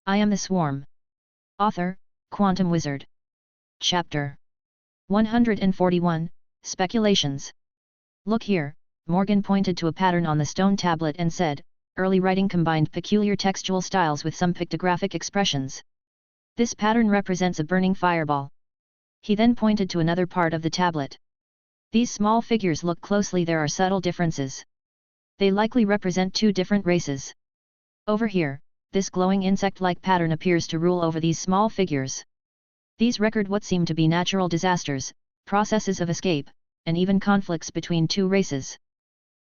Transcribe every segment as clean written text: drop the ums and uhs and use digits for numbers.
I am the Swarm. Author, Quantum Wizard. Chapter 141, Speculations. Look here, Morgan pointed to a pattern on the stone tablet and said, early writing combined peculiar textual styles with some pictographic expressions. This pattern represents a burning fireball. He then pointed to another part of the tablet. These small figures look closely, there are subtle differences. They likely represent two different races. Over here, this glowing insect-like pattern appears to rule over these small figures. These record what seem to be natural disasters, processes of escape, and even conflicts between two races.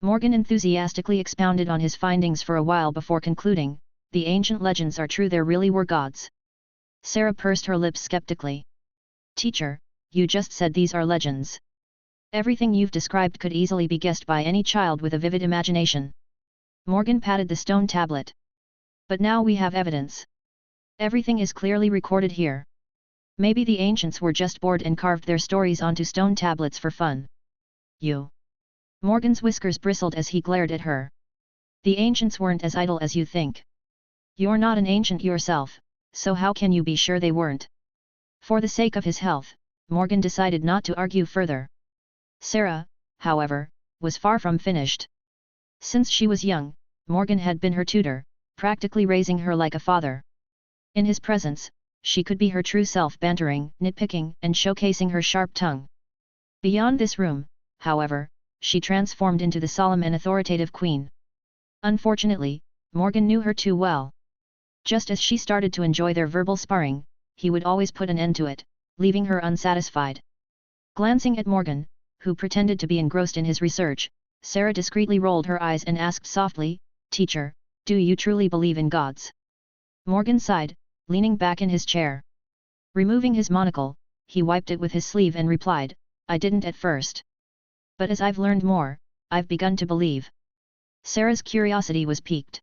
Morgan enthusiastically expounded on his findings for a while before concluding, the ancient legends are true, there really were gods. Sarah pursed her lips skeptically. Teacher, you just said these are legends. Everything you've described could easily be guessed by any child with a vivid imagination. Morgan patted the stone tablet. But now we have evidence. Everything is clearly recorded here. Maybe the ancients were just bored and carved their stories onto stone tablets for fun. You. Morgan's whiskers bristled as he glared at her. The ancients weren't as idle as you think. You're not an ancient yourself, so how can you be sure they weren't? For the sake of his health, Morgan decided not to argue further. Sarah, however, was far from finished. Since she was young, Morgan had been her tutor, practically raising her like a father. In his presence, she could be her true self, bantering, nitpicking, and showcasing her sharp tongue. Beyond this room, however, she transformed into the solemn and authoritative queen. Unfortunately, Morgan knew her too well. Just as she started to enjoy their verbal sparring, he would always put an end to it, leaving her unsatisfied. Glancing at Morgan, who pretended to be engrossed in his research, Sarah discreetly rolled her eyes and asked softly, Teacher, do you truly believe in gods? Morgan sighed, leaning back in his chair. Removing his monocle, he wiped it with his sleeve and replied, I didn't at first. But as I've learned more, I've begun to believe. Sarah's curiosity was piqued.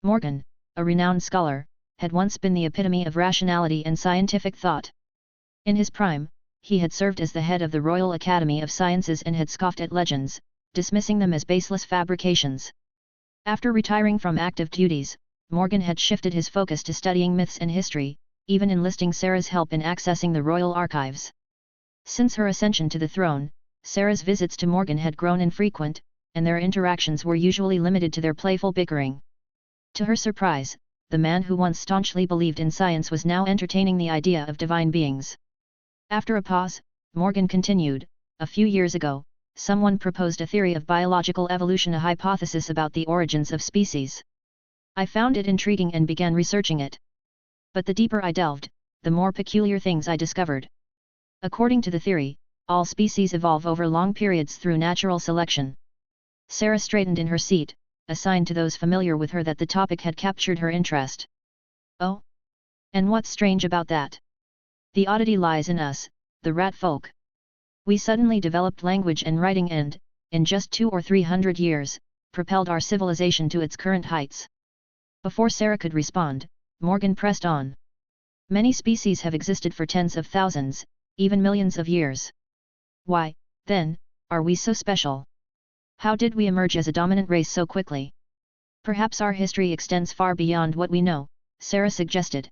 Morgan, a renowned scholar, had once been the epitome of rationality and scientific thought. In his prime, he had served as the head of the Royal Academy of Sciences and had scoffed at legends, dismissing them as baseless fabrications. After retiring from active duties, Morgan had shifted his focus to studying myths and history, even enlisting Sarah's help in accessing the royal archives. Since her ascension to the throne, Sarah's visits to Morgan had grown infrequent, and their interactions were usually limited to their playful bickering. To her surprise, the man who once staunchly believed in science was now entertaining the idea of divine beings. After a pause, Morgan continued, a few years ago, someone proposed a theory of biological evolution, a hypothesis about the origins of species. I found it intriguing and began researching it. But the deeper I delved, the more peculiar things I discovered. According to the theory, all species evolve over long periods through natural selection. Sarah straightened in her seat, a sign to those familiar with her that the topic had captured her interest. Oh? And what's strange about that? The oddity lies in us, the rat folk. We suddenly developed language and writing and, in just 200 or 300 years, propelled our civilization to its current heights. Before Sarah could respond, Morgan pressed on. Many species have existed for tens of thousands, even millions of years. Why, then, are we so special? How did we emerge as a dominant race so quickly? Perhaps our history extends far beyond what we know, Sarah suggested.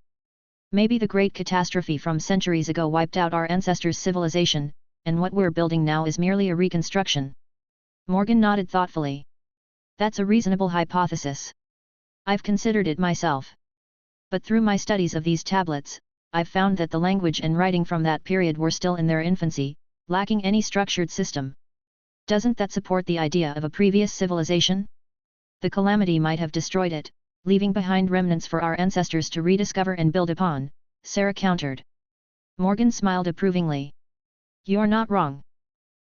Maybe the great catastrophe from centuries ago wiped out our ancestors' civilization, and what we're building now is merely a reconstruction. Morgan nodded thoughtfully. That's a reasonable hypothesis. I've considered it myself. But through my studies of these tablets, I've found that the language and writing from that period were still in their infancy, lacking any structured system. Doesn't that support the idea of a previous civilization? The calamity might have destroyed it, leaving behind remnants for our ancestors to rediscover and build upon, Sarah countered. Morgan smiled approvingly. You're not wrong.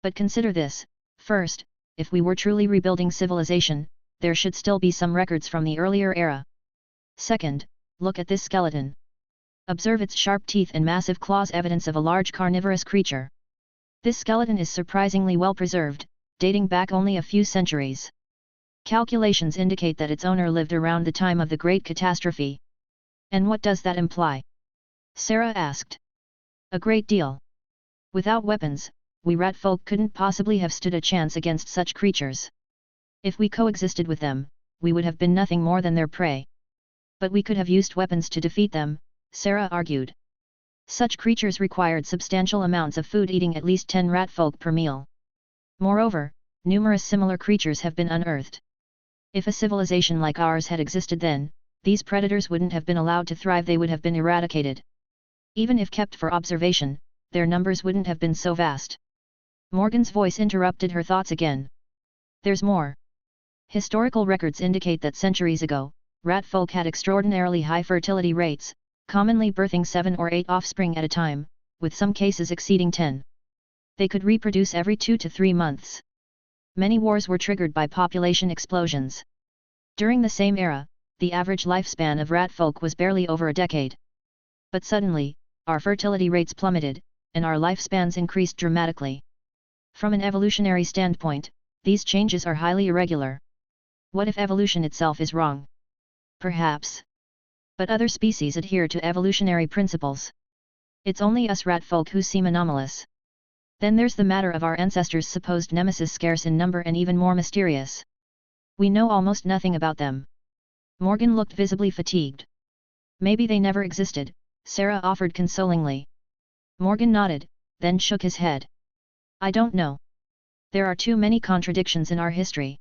But consider this, first, if we were truly rebuilding civilization, there should still be some records from the earlier era. Second, look at this skeleton. Observe its sharp teeth and massive claws, evidence of a large carnivorous creature. This skeleton is surprisingly well preserved, dating back only a few centuries. Calculations indicate that its owner lived around the time of the Great Catastrophe. And what does that imply? Sarah asked. A great deal. Without weapons, we rat folk couldn't possibly have stood a chance against such creatures. If we coexisted with them, we would have been nothing more than their prey. But we could have used weapons to defeat them, Sarah argued. Such creatures required substantial amounts of food, eating at least 10 ratfolk per meal. Moreover, numerous similar creatures have been unearthed. If a civilization like ours had existed then, these predators wouldn't have been allowed to thrive, they would have been eradicated. Even if kept for observation, their numbers wouldn't have been so vast. Morgan's voice interrupted her thoughts again. There's more. Historical records indicate that centuries ago, ratfolk had extraordinarily high fertility rates, commonly birthing 7 or 8 offspring at a time, with some cases exceeding 10. They could reproduce every 2 to 3 months. Many wars were triggered by population explosions. During the same era, the average lifespan of ratfolk was barely over a decade. But suddenly, our fertility rates plummeted, and our lifespans increased dramatically. From an evolutionary standpoint, these changes are highly irregular. What if evolution itself is wrong? Perhaps. But other species adhere to evolutionary principles. It's only us ratfolk who seem anomalous. Then there's the matter of our ancestors' supposed nemesis, scarce in number and even more mysterious. We know almost nothing about them. Morgan looked visibly fatigued. Maybe they never existed, Sarah offered consolingly. Morgan nodded, then shook his head. I don't know. There are too many contradictions in our history.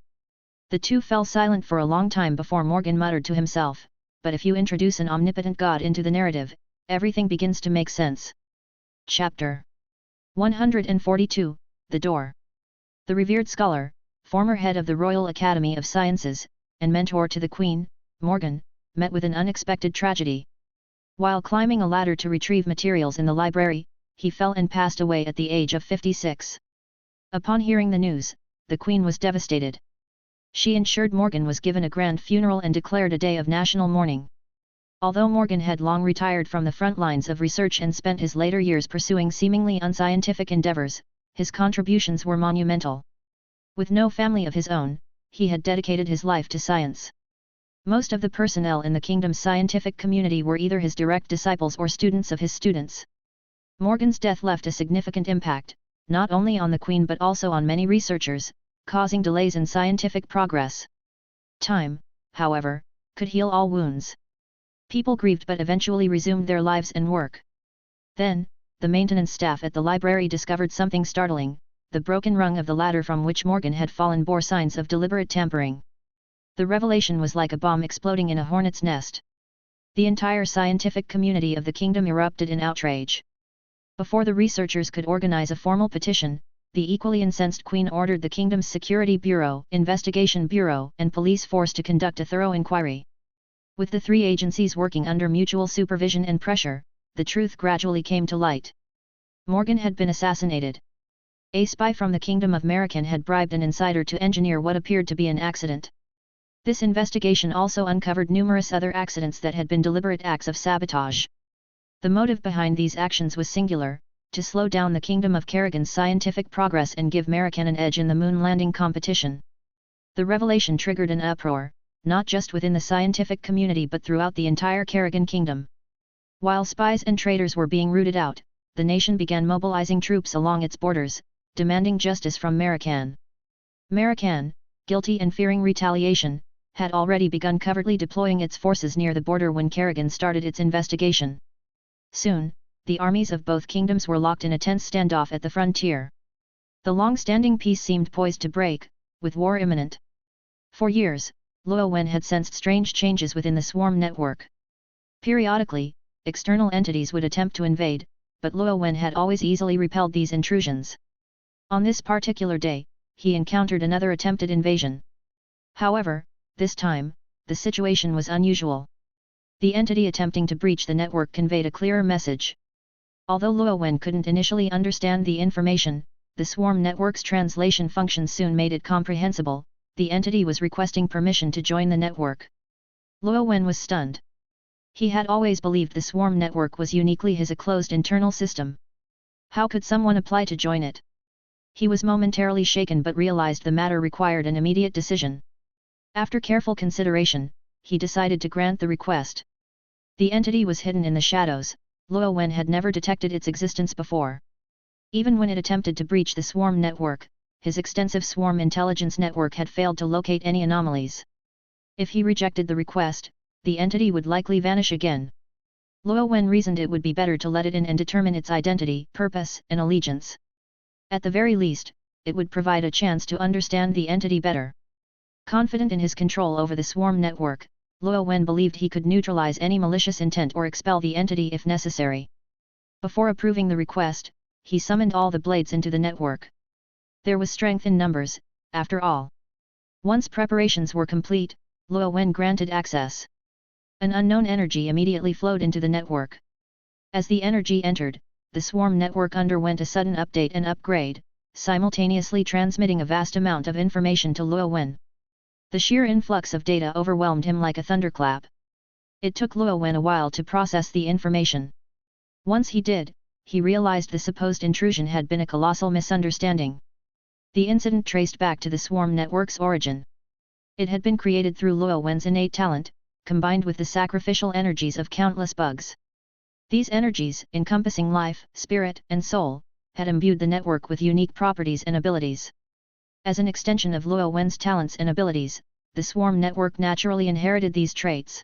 The two fell silent for a long time before Morgan muttered to himself, but if you introduce an omnipotent god into the narrative, everything begins to make sense. Chapter 142, The Door. The revered scholar, former head of the Royal Academy of Sciences, and mentor to the Queen, Morgan, met with an unexpected tragedy. While climbing a ladder to retrieve materials in the library, he fell and passed away at the age of 56. Upon hearing the news, the Queen was devastated. She ensured Morgan was given a grand funeral and declared a day of national mourning. Although Morgan had long retired from the front lines of research and spent his later years pursuing seemingly unscientific endeavors, his contributions were monumental. With no family of his own, he had dedicated his life to science. Most of the personnel in the kingdom's scientific community were either his direct disciples or students of his students. Morgan's death left a significant impact, not only on the Queen but also on many researchers, causing delays in scientific progress. Time, however, could heal all wounds. People grieved but eventually resumed their lives and work. Then, the maintenance staff at the library discovered something startling: the broken rung of the ladder from which Morgan had fallen bore signs of deliberate tampering. The revelation was like a bomb exploding in a hornet's nest. The entire scientific community of the kingdom erupted in outrage. Before the researchers could organize a formal petition, the equally incensed Queen ordered the kingdom's Security Bureau, Investigation Bureau, and police force to conduct a thorough inquiry. With the three agencies working under mutual supervision and pressure, the truth gradually came to light. Morgan had been assassinated. A spy from the Kingdom of American had bribed an insider to engineer what appeared to be an accident. This investigation also uncovered numerous other accidents that had been deliberate acts of sabotage. The motive behind these actions was singular: to slow down the Kingdom of Kerrigan's scientific progress and give American an edge in the moon landing competition. The revelation triggered an uproar, not just within the scientific community but throughout the entire Kerrigan kingdom. While spies and traitors were being rooted out, the nation began mobilizing troops along its borders, demanding justice from American. American, guilty and fearing retaliation, had already begun covertly deploying its forces near the border when Kerrigan started its investigation. Soon, the armies of both kingdoms were locked in a tense standoff at the frontier. The long-standing peace seemed poised to break, with war imminent. For years, Luo Wen had sensed strange changes within the swarm network. Periodically, external entities would attempt to invade, but Luo Wen had always easily repelled these intrusions. On this particular day, he encountered another attempted invasion. However, this time, the situation was unusual. The entity attempting to breach the network conveyed a clearer message. Although Luo Wen couldn't initially understand the information, the swarm network's translation function soon made it comprehensible. The entity was requesting permission to join the network. Luo Wen was stunned. He had always believed the swarm network was uniquely his, a closed internal system. How could someone apply to join it? He was momentarily shaken but realized the matter required an immediate decision. After careful consideration, he decided to grant the request. The entity was hidden in the shadows. Luo Wen had never detected its existence before. Even when it attempted to breach the swarm network, his extensive swarm intelligence network had failed to locate any anomalies. If he rejected the request, the entity would likely vanish again. Luo Wen reasoned it would be better to let it in and determine its identity, purpose, and allegiance. At the very least, it would provide a chance to understand the entity better. Confident in his control over the swarm network, Luo Wen believed he could neutralize any malicious intent or expel the entity if necessary. Before approving the request, he summoned all the blades into the network. There was strength in numbers, after all. Once preparations were complete, Luo Wen granted access. An unknown energy immediately flowed into the network. As the energy entered, the swarm network underwent a sudden update and upgrade, simultaneously transmitting a vast amount of information to Luo Wen. The sheer influx of data overwhelmed him like a thunderclap. It took Luo Wen a while to process the information. Once he did, he realized the supposed intrusion had been a colossal misunderstanding. The incident traced back to the swarm network's origin. It had been created through Luo Wen's innate talent, combined with the sacrificial energies of countless bugs. These energies, encompassing life, spirit, and soul, had imbued the network with unique properties and abilities. As an extension of Luo Wen's talents and abilities, the swarm network naturally inherited these traits.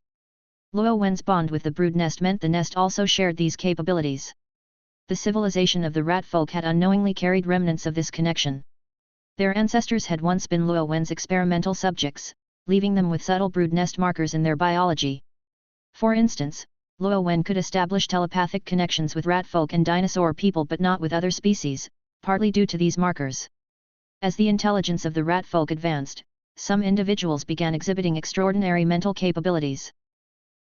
Luo Wen's bond with the brood nest meant the nest also shared these capabilities. The civilization of the rat folk had unknowingly carried remnants of this connection. Their ancestors had once been Luo Wen's experimental subjects, leaving them with subtle brood nest markers in their biology. For instance, Luo Wen could establish telepathic connections with rat folk and dinosaur people but not with other species, partly due to these markers. As the intelligence of the rat folk advanced, some individuals began exhibiting extraordinary mental capabilities.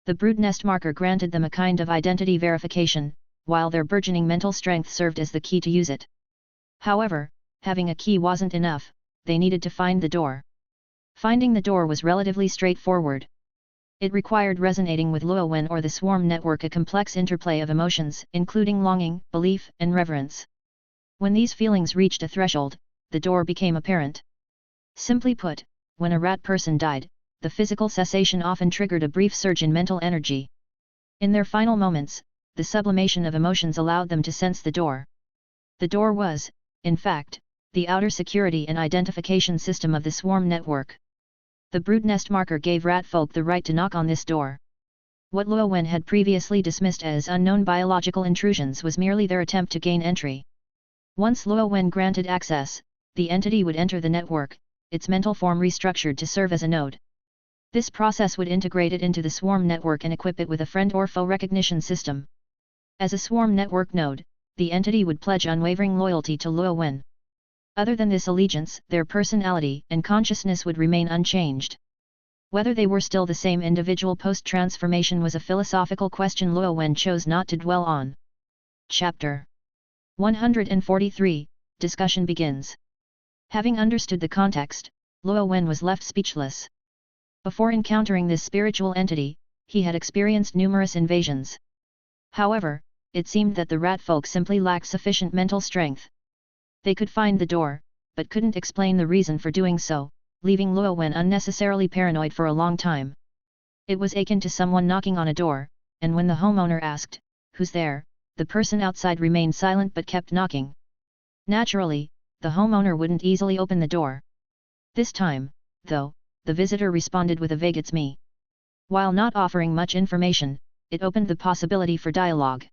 The brood nest marker granted them a kind of identity verification, while their burgeoning mental strength served as the key to use it. However, having a key wasn't enough, they needed to find the door. Finding the door was relatively straightforward. It required resonating with Luo Wen or the swarm network a complex interplay of emotions, including longing, belief, and reverence. When these feelings reached a threshold, the door became apparent. Simply put, when a rat person died, the physical cessation often triggered a brief surge in mental energy. In their final moments, the sublimation of emotions allowed them to sense the door. The door was, in fact, the outer security and identification system of the swarm network. The brood nest marker gave rat folk the right to knock on this door. What Luo Wen had previously dismissed as unknown biological intrusions was merely their attempt to gain entry. Once Luo Wen granted access, the entity would enter the network, its mental form restructured to serve as a node. This process would integrate it into the swarm network and equip it with a friend or foe recognition system. As a swarm network node, the entity would pledge unwavering loyalty to Luo Wen. Other than this allegiance, their personality and consciousness would remain unchanged. Whether they were still the same individual post-transformation was a philosophical question Luo Wen chose not to dwell on. Chapter 143, Discussion begins. Having understood the context, Luo Wen was left speechless. Before encountering this spiritual entity, he had experienced numerous invasions. However, it seemed that the rat folk simply lacked sufficient mental strength. They could find the door, but couldn't explain the reason for doing so, leaving Luo Wen unnecessarily paranoid for a long time. It was akin to someone knocking on a door, and when the homeowner asked, "Who's there?" the person outside remained silent but kept knocking. Naturally, the homeowner wouldn't easily open the door. This time, though, the visitor responded with a vague "It's me." While not offering much information, it opened the possibility for dialogue.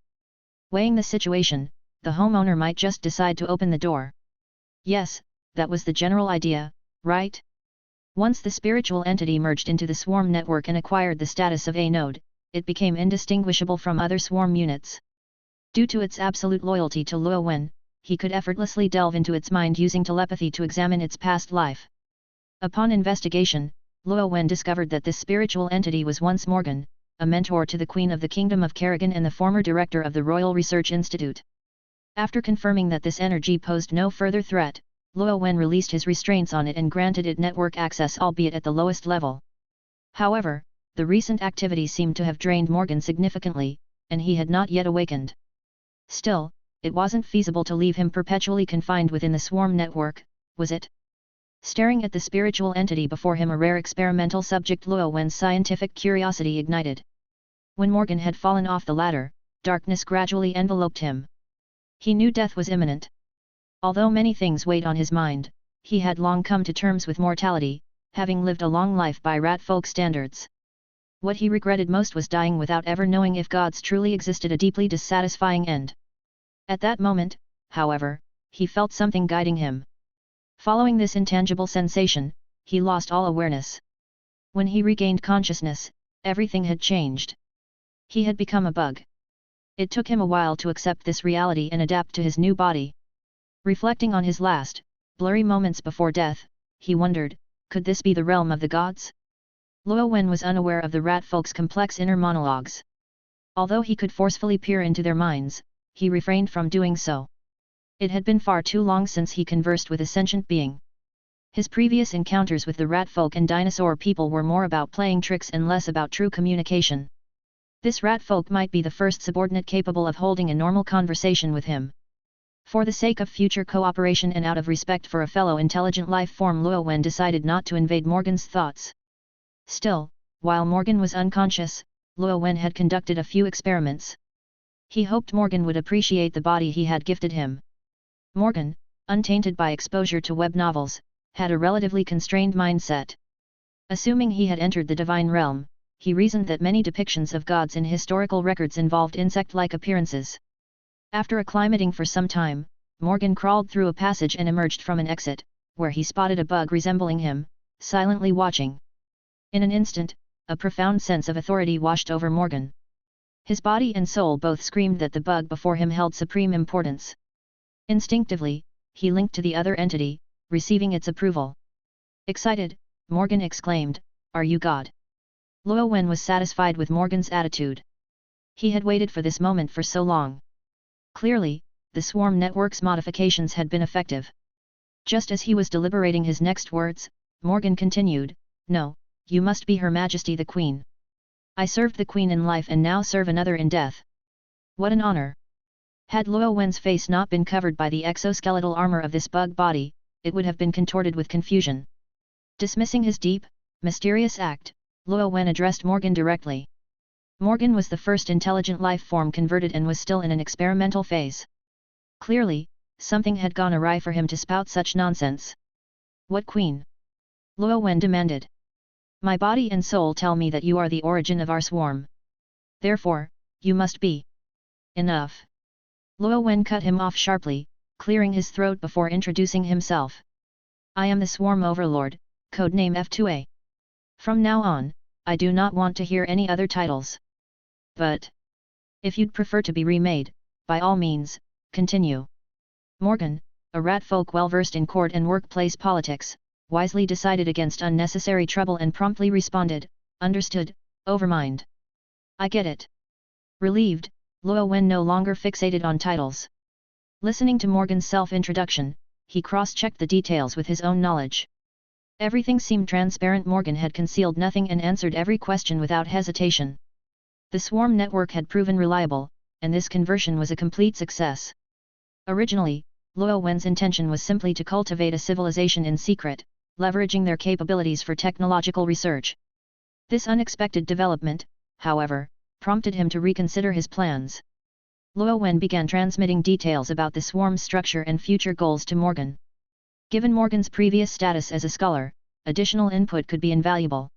Weighing the situation, the homeowner might just decide to open the door. Yes, that was the general idea, right? Once the spiritual entity merged into the swarm network and acquired the status of a node, it became indistinguishable from other swarm units. Due to its absolute loyalty to Luo Wen, he could effortlessly delve into its mind using telepathy to examine its past life. Upon investigation, Luo Wen discovered that this spiritual entity was once Morgan, a mentor to the Queen of the Kingdom of Kerrigan and the former director of the Royal Research Institute. After confirming that this energy posed no further threat, Luo Wen released his restraints on it and granted it network access, albeit at the lowest level. However, the recent activity seemed to have drained Morgan significantly, and he had not yet awakened. Still, it wasn't feasible to leave him perpetually confined within the swarm network, was it? Staring at the spiritual entity before him, a rare experimental subject, Luo Wen's scientific curiosity ignited. When Morgan had fallen off the ladder, darkness gradually enveloped him. He knew death was imminent. Although many things weighed on his mind, he had long come to terms with mortality, having lived a long life by rat folk standards. What he regretted most was dying without ever knowing if gods truly existed, a deeply dissatisfying end. At that moment, however, he felt something guiding him. Following this intangible sensation, he lost all awareness. When he regained consciousness, everything had changed. He had become a bug. It took him a while to accept this reality and adapt to his new body. Reflecting on his last, blurry moments before death, he wondered, could this be the realm of the gods? Luo Wen was unaware of the rat folk's complex inner monologues. Although he could forcefully peer into their minds, he refrained from doing so. It had been far too long since he conversed with a sentient being. His previous encounters with the rat folk and dinosaur people were more about playing tricks and less about true communication. This rat folk might be the first subordinate capable of holding a normal conversation with him. For the sake of future cooperation and out of respect for a fellow intelligent life form, Luo Wen decided not to invade Morgan's thoughts. Still, while Morgan was unconscious, Luo Wen had conducted a few experiments. He hoped Morgan would appreciate the body he had gifted him. Morgan, untainted by exposure to web novels, had a relatively constrained mindset. Assuming he had entered the divine realm, he reasoned that many depictions of gods in historical records involved insect-like appearances. After acclimating for some time, Morgan crawled through a passage and emerged from an exit, where he spotted a bug resembling him, silently watching. In an instant, a profound sense of authority washed over Morgan. His body and soul both screamed that the bug before him held supreme importance. Instinctively, he linked to the other entity, receiving its approval. Excited, Morgan exclaimed, "Are you God?" Luo Wen was satisfied with Morgan's attitude. He had waited for this moment for so long. Clearly, the swarm network's modifications had been effective. Just as he was deliberating his next words, Morgan continued, "No, you must be Her Majesty the Queen. I served the Queen in life and now serve another in death. What an honor!" Had Luo Wen's face not been covered by the exoskeletal armor of this bug body, it would have been contorted with confusion. Dismissing his deep, mysterious act, Luo Wen addressed Morgan directly. Morgan was the first intelligent life form converted and was still in an experimental phase. Clearly, something had gone awry for him to spout such nonsense. "What queen?" Luo Wen demanded. "My body and soul tell me that you are the origin of our swarm. Therefore, you must be." "Enough." Luo Wen cut him off sharply, clearing his throat before introducing himself. "I am the Swarm Overlord, codename F2A. From now on, I do not want to hear any other titles. But if you'd prefer to be remade, by all means, continue." Morgan, a rat folk well versed in court and workplace politics, wisely decided against unnecessary trouble and promptly responded, "Understood, Overmind. I get it." Relieved, Luo Wen no longer fixated on titles. Listening to Morgan's self-introduction, he cross-checked the details with his own knowledge. Everything seemed transparent. Morgan had concealed nothing and answered every question without hesitation. The swarm network had proven reliable, and this conversion was a complete success. Originally, Luo Wen's intention was simply to cultivate a civilization in secret, leveraging their capabilities for technological research. This unexpected development, however, prompted him to reconsider his plans. Luo Wen began transmitting details about the swarm's structure and future goals to Morgan. Given Morgan's previous status as a scholar, additional input could be invaluable.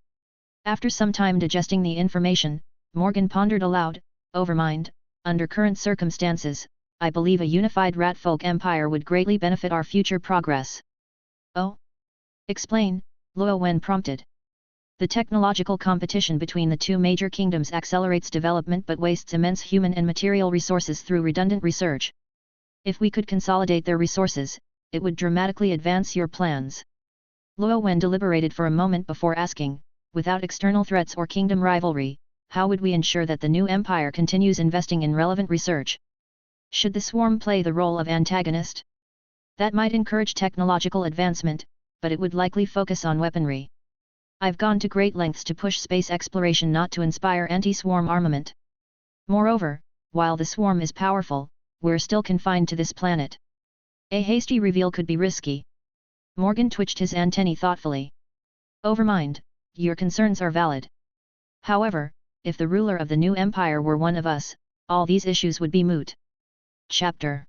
After some time digesting the information, Morgan pondered aloud, "Overmind, under current circumstances, I believe a unified rat folk empire would greatly benefit our future progress." "Oh? Explain," Luo Wen prompted. "The technological competition between the two major kingdoms accelerates development but wastes immense human and material resources through redundant research. If we could consolidate their resources, it would dramatically advance your plans." Luo Wen deliberated for a moment before asking, "Without external threats or kingdom rivalry, how would we ensure that the new empire continues investing in relevant research? Should the swarm play the role of antagonist? That might encourage technological advancement, but it would likely focus on weaponry. I've gone to great lengths to push space exploration not to inspire anti-swarm armament. Moreover, while the swarm is powerful, we're still confined to this planet. A hasty reveal could be risky." Morgan twitched his antennae thoughtfully. "Overmind, your concerns are valid. However, if the ruler of the new empire were one of us, all these issues would be moot." Chapter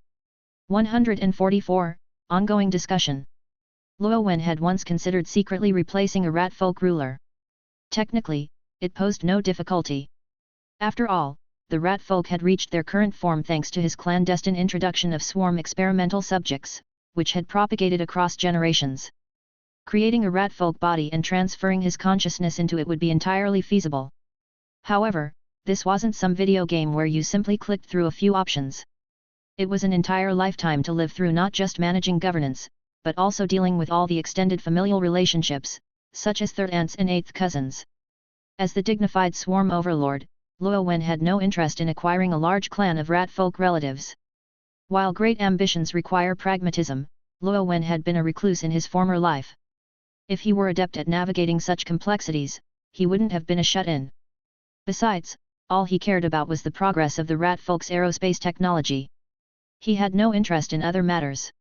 144, Ongoing Discussion. Luo Wen had once considered secretly replacing a rat folk ruler. Technically, it posed no difficulty. After all, the rat folk had reached their current form thanks to his clandestine introduction of swarm experimental subjects, which had propagated across generations. Creating a rat folk body and transferring his consciousness into it would be entirely feasible. However, this wasn't some video game where you simply clicked through a few options. It was an entire lifetime to live through, not just managing governance, but also dealing with all the extended familial relationships, such as third aunts and eighth cousins. As the dignified swarm overlord, Luo Wen had no interest in acquiring a large clan of rat folk relatives. While great ambitions require pragmatism, Luo Wen had been a recluse in his former life. If he were adept at navigating such complexities, he wouldn't have been a shut-in. Besides, all he cared about was the progress of the rat folk's aerospace technology. He had no interest in other matters.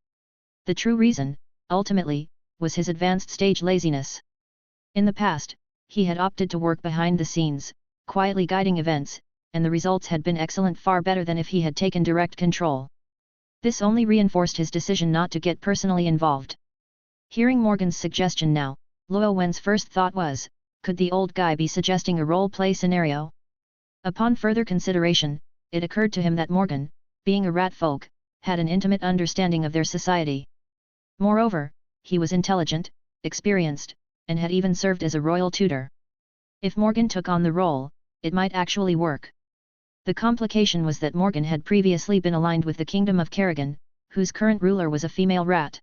The true reason, ultimately, was his advanced stage laziness. In the past, he had opted to work behind the scenes, quietly guiding events, and the results had been excellent, far better than if he had taken direct control. This only reinforced his decision not to get personally involved. Hearing Morgan's suggestion now, Luo Wen's first thought was, could the old guy be suggesting a role-play scenario? Upon further consideration, it occurred to him that Morgan, being a rat folk, had an intimate understanding of their society. Moreover, he was intelligent, experienced, and had even served as a royal tutor. If Morgan took on the role, it might actually work. The complication was that Morgan had previously been aligned with the Kingdom of Kerrigan, whose current ruler was a female rat.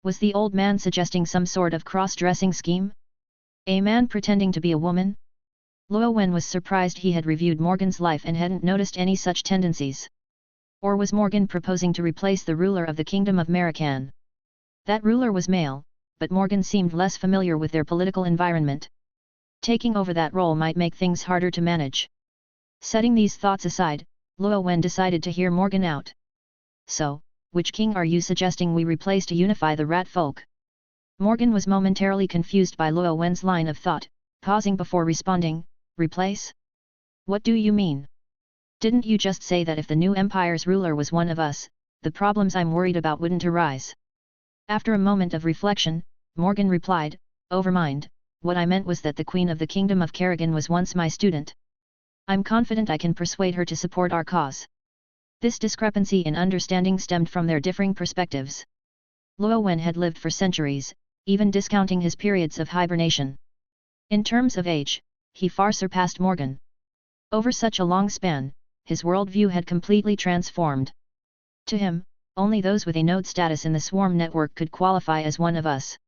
Was the old man suggesting some sort of cross-dressing scheme? A man pretending to be a woman? Luo Wen was surprised he had reviewed Morgan's life and hadn't noticed any such tendencies. Or was Morgan proposing to replace the ruler of the Kingdom of Merican? That ruler was male, but Morgan seemed less familiar with their political environment. Taking over that role might make things harder to manage. Setting these thoughts aside, Luo Wen decided to hear Morgan out. So, which king are you suggesting we replace to unify the rat folk? Morgan was momentarily confused by Luo Wen's line of thought, pausing before responding, replace? What do you mean? Didn't you just say that if the new empire's ruler was one of us, the problems I'm worried about wouldn't arise? After a moment of reflection, Morgan replied, Overmind, what I meant was that the Queen of the Kingdom of Kerrigan was once my student. I'm confident I can persuade her to support our cause. This discrepancy in understanding stemmed from their differing perspectives. Luo Wen had lived for centuries, even discounting his periods of hibernation. In terms of age, he far surpassed Morgan. Over such a long span, his worldview had completely transformed. To him, only those with a node status in the swarm network could qualify as one of us.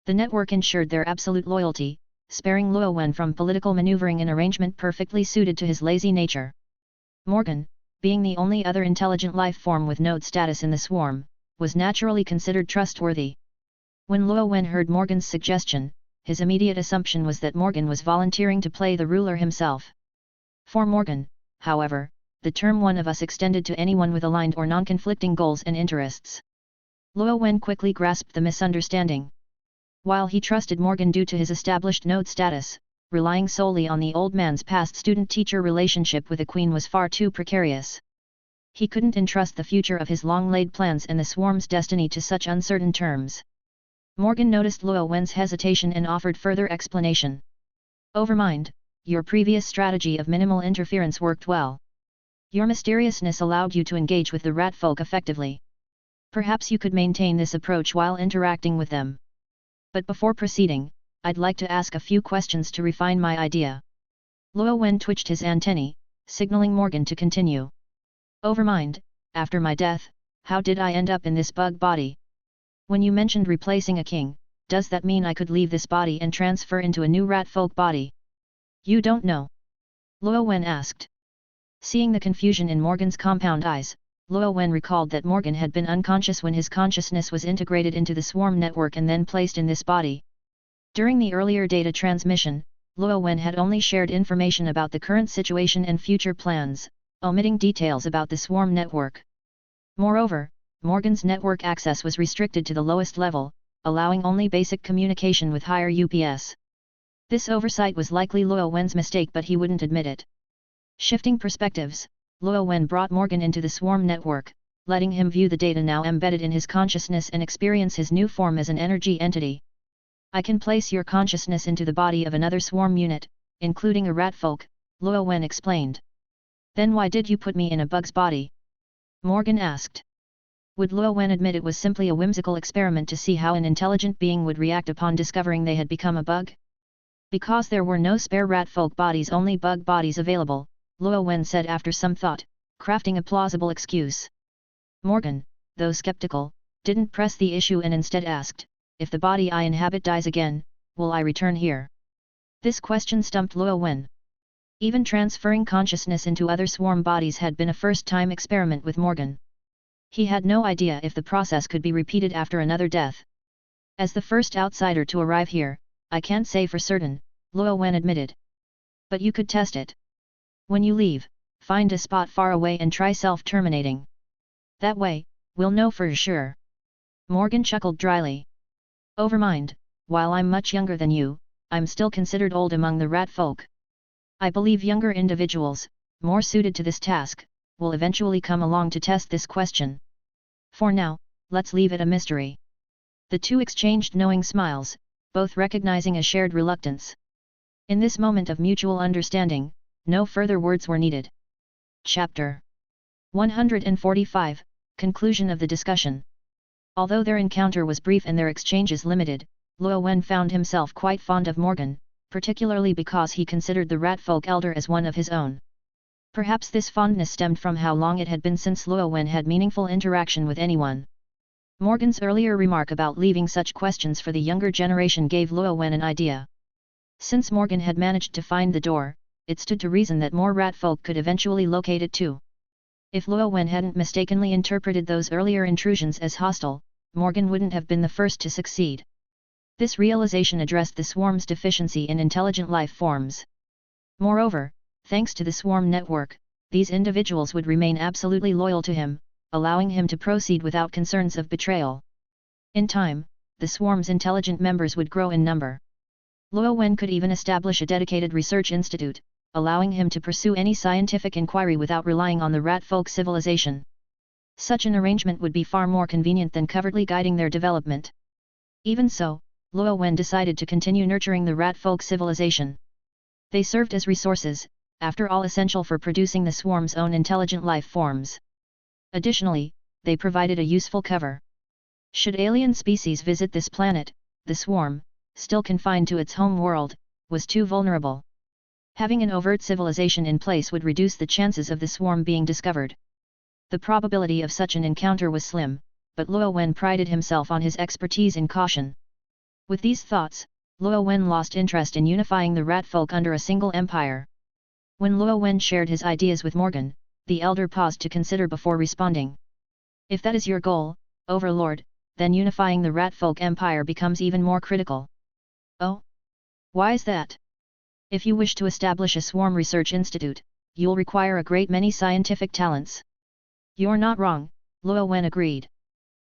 The network ensured their absolute loyalty, sparing Luo Wen from political maneuvering, an arrangement perfectly suited to his lazy nature. Morgan, being the only other intelligent life form with node status in the swarm, was naturally considered trustworthy. When Luo Wen heard Morgan's suggestion, his immediate assumption was that Morgan was volunteering to play the ruler himself. For Morgan, however, the term one of us extended to anyone with aligned or non-conflicting goals and interests. Luo Wen quickly grasped the misunderstanding. While he trusted Morgan due to his established node status, relying solely on the old man's past student-teacher relationship with the Queen was far too precarious. He couldn't entrust the future of his long-laid plans and the swarm's destiny to such uncertain terms. Morgan noticed Luo Wen's hesitation and offered further explanation. Overmind, your previous strategy of minimal interference worked well. Your mysteriousness allowed you to engage with the rat folk effectively. Perhaps you could maintain this approach while interacting with them. But before proceeding, I'd like to ask a few questions to refine my idea. Luo Wen twitched his antennae, signaling Morgan to continue. Overmind, after my death, how did I end up in this bug body? When you mentioned replacing a king, does that mean I could leave this body and transfer into a new rat folk body? You don't know? Luo Wen asked. Seeing the confusion in Morgan's compound eyes, Luo Wen recalled that Morgan had been unconscious when his consciousness was integrated into the swarm network and then placed in this body. During the earlier data transmission, Luo Wen had only shared information about the current situation and future plans, omitting details about the swarm network. Moreover, Morgan's network access was restricted to the lowest level, allowing only basic communication with higher UPS. This oversight was likely Luo Wen's mistake, but he wouldn't admit it. Shifting perspectives, Luo Wen brought Morgan into the swarm network, letting him view the data now embedded in his consciousness and experience his new form as an energy entity. I can place your consciousness into the body of another swarm unit, including a rat folk, Luo Wen explained. Then why did you put me in a bug's body? Morgan asked. Would Luo Wen admit it was simply a whimsical experiment to see how an intelligent being would react upon discovering they had become a bug? Because there were no spare rat folk bodies, only bug bodies available, Luo Wen said after some thought, crafting a plausible excuse. Morgan, though skeptical, didn't press the issue and instead asked, if the body I inhabit dies again, will I return here? This question stumped Luo Wen. Even transferring consciousness into other swarm bodies had been a first-time experiment with Morgan. He had no idea if the process could be repeated after another death. As the first outsider to arrive here, I can't say for certain, Luo Wen admitted. But you could test it. When you leave, find a spot far away and try self-terminating. That way, we'll know for sure. Morgan chuckled dryly. Overmind, while I'm much younger than you, I'm still considered old among the rat folk. I believe younger individuals, more suited to this task, will eventually come along to test this question. For now, let's leave it a mystery. The two exchanged knowing smiles, both recognizing a shared reluctance. In this moment of mutual understanding, no further words were needed. Chapter 145, Conclusion of the discussion. Although their encounter was brief and their exchanges limited, Luo Wen found himself quite fond of Morgan, particularly because he considered the rat folk elder as one of his own. Perhaps this fondness stemmed from how long it had been since Luo Wen had meaningful interaction with anyone. Morgan's earlier remark about leaving such questions for the younger generation gave Luo Wen an idea. Since Morgan had managed to find the door, it stood to reason that more rat folk could eventually locate it too. If Luo Wen hadn't mistakenly interpreted those earlier intrusions as hostile, Morgan wouldn't have been the first to succeed. This realization addressed the swarm's deficiency in intelligent life forms. Moreover, thanks to the swarm network, these individuals would remain absolutely loyal to him, allowing him to proceed without concerns of betrayal. In time, the swarm's intelligent members would grow in number. Luo Wen could even establish a dedicated research institute, allowing him to pursue any scientific inquiry without relying on the rat folk civilization. Such an arrangement would be far more convenient than covertly guiding their development. Even so, Luo Wen decided to continue nurturing the rat folk civilization. They served as resources, after all essential for producing the swarm's own intelligent life forms. Additionally, they provided a useful cover. Should alien species visit this planet, the swarm, still confined to its home world, was too vulnerable. Having an overt civilization in place would reduce the chances of the swarm being discovered. The probability of such an encounter was slim, but Luo Wen prided himself on his expertise in caution. With these thoughts, Luo Wen lost interest in unifying the rat folk under a single empire. When Luo Wen shared his ideas with Morgan, the elder paused to consider before responding. If that is your goal, Overlord, then unifying the rat folk empire becomes even more critical. Oh? Why is that? If you wish to establish a swarm research institute, you'll require a great many scientific talents. You're not wrong, Luo Wen agreed.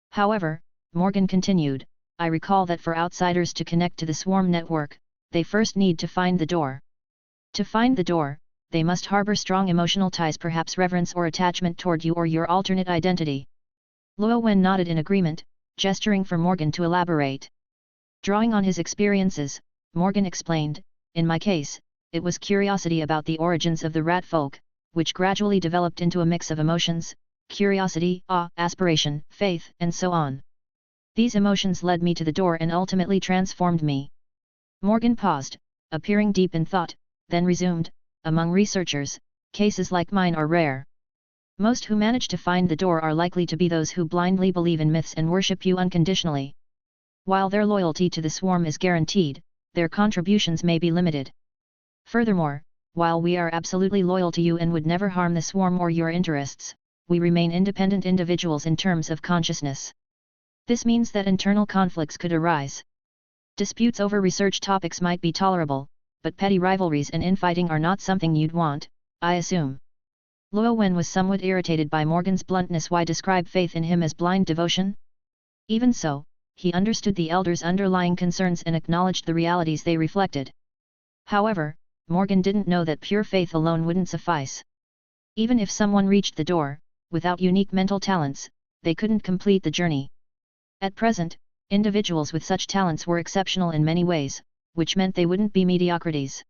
However, Morgan continued, I recall that for outsiders to connect to the swarm network, they first need to find the door. To find the door, they must harbor strong emotional ties, perhaps reverence or attachment toward you or your alternate identity. Luo Wen nodded in agreement, gesturing for Morgan to elaborate. Drawing on his experiences, Morgan explained, in my case, it was curiosity about the origins of the rat folk, which gradually developed into a mix of emotions, curiosity, awe, aspiration, faith, and so on. These emotions led me to the door and ultimately transformed me. Morgan paused, appearing deep in thought, then resumed, among researchers, cases like mine are rare. Most who manage to find the door are likely to be those who blindly believe in myths and worship you unconditionally. While their loyalty to the swarm is guaranteed, their contributions may be limited. Furthermore, while we are absolutely loyal to you and would never harm the swarm or your interests, we remain independent individuals in terms of consciousness. This means that internal conflicts could arise. Disputes over research topics might be tolerable, but petty rivalries and infighting are not something you'd want, I assume. Luo Wen was somewhat irritated by Morgan's bluntness. Why describe faith in him as blind devotion? Even so, he understood the elder's underlying concerns and acknowledged the realities they reflected. However, Morgan didn't know that pure faith alone wouldn't suffice. Even if someone reached the door, without unique mental talents, they couldn't complete the journey. At present, individuals with such talents were exceptional in many ways, which meant they wouldn't be mediocrities.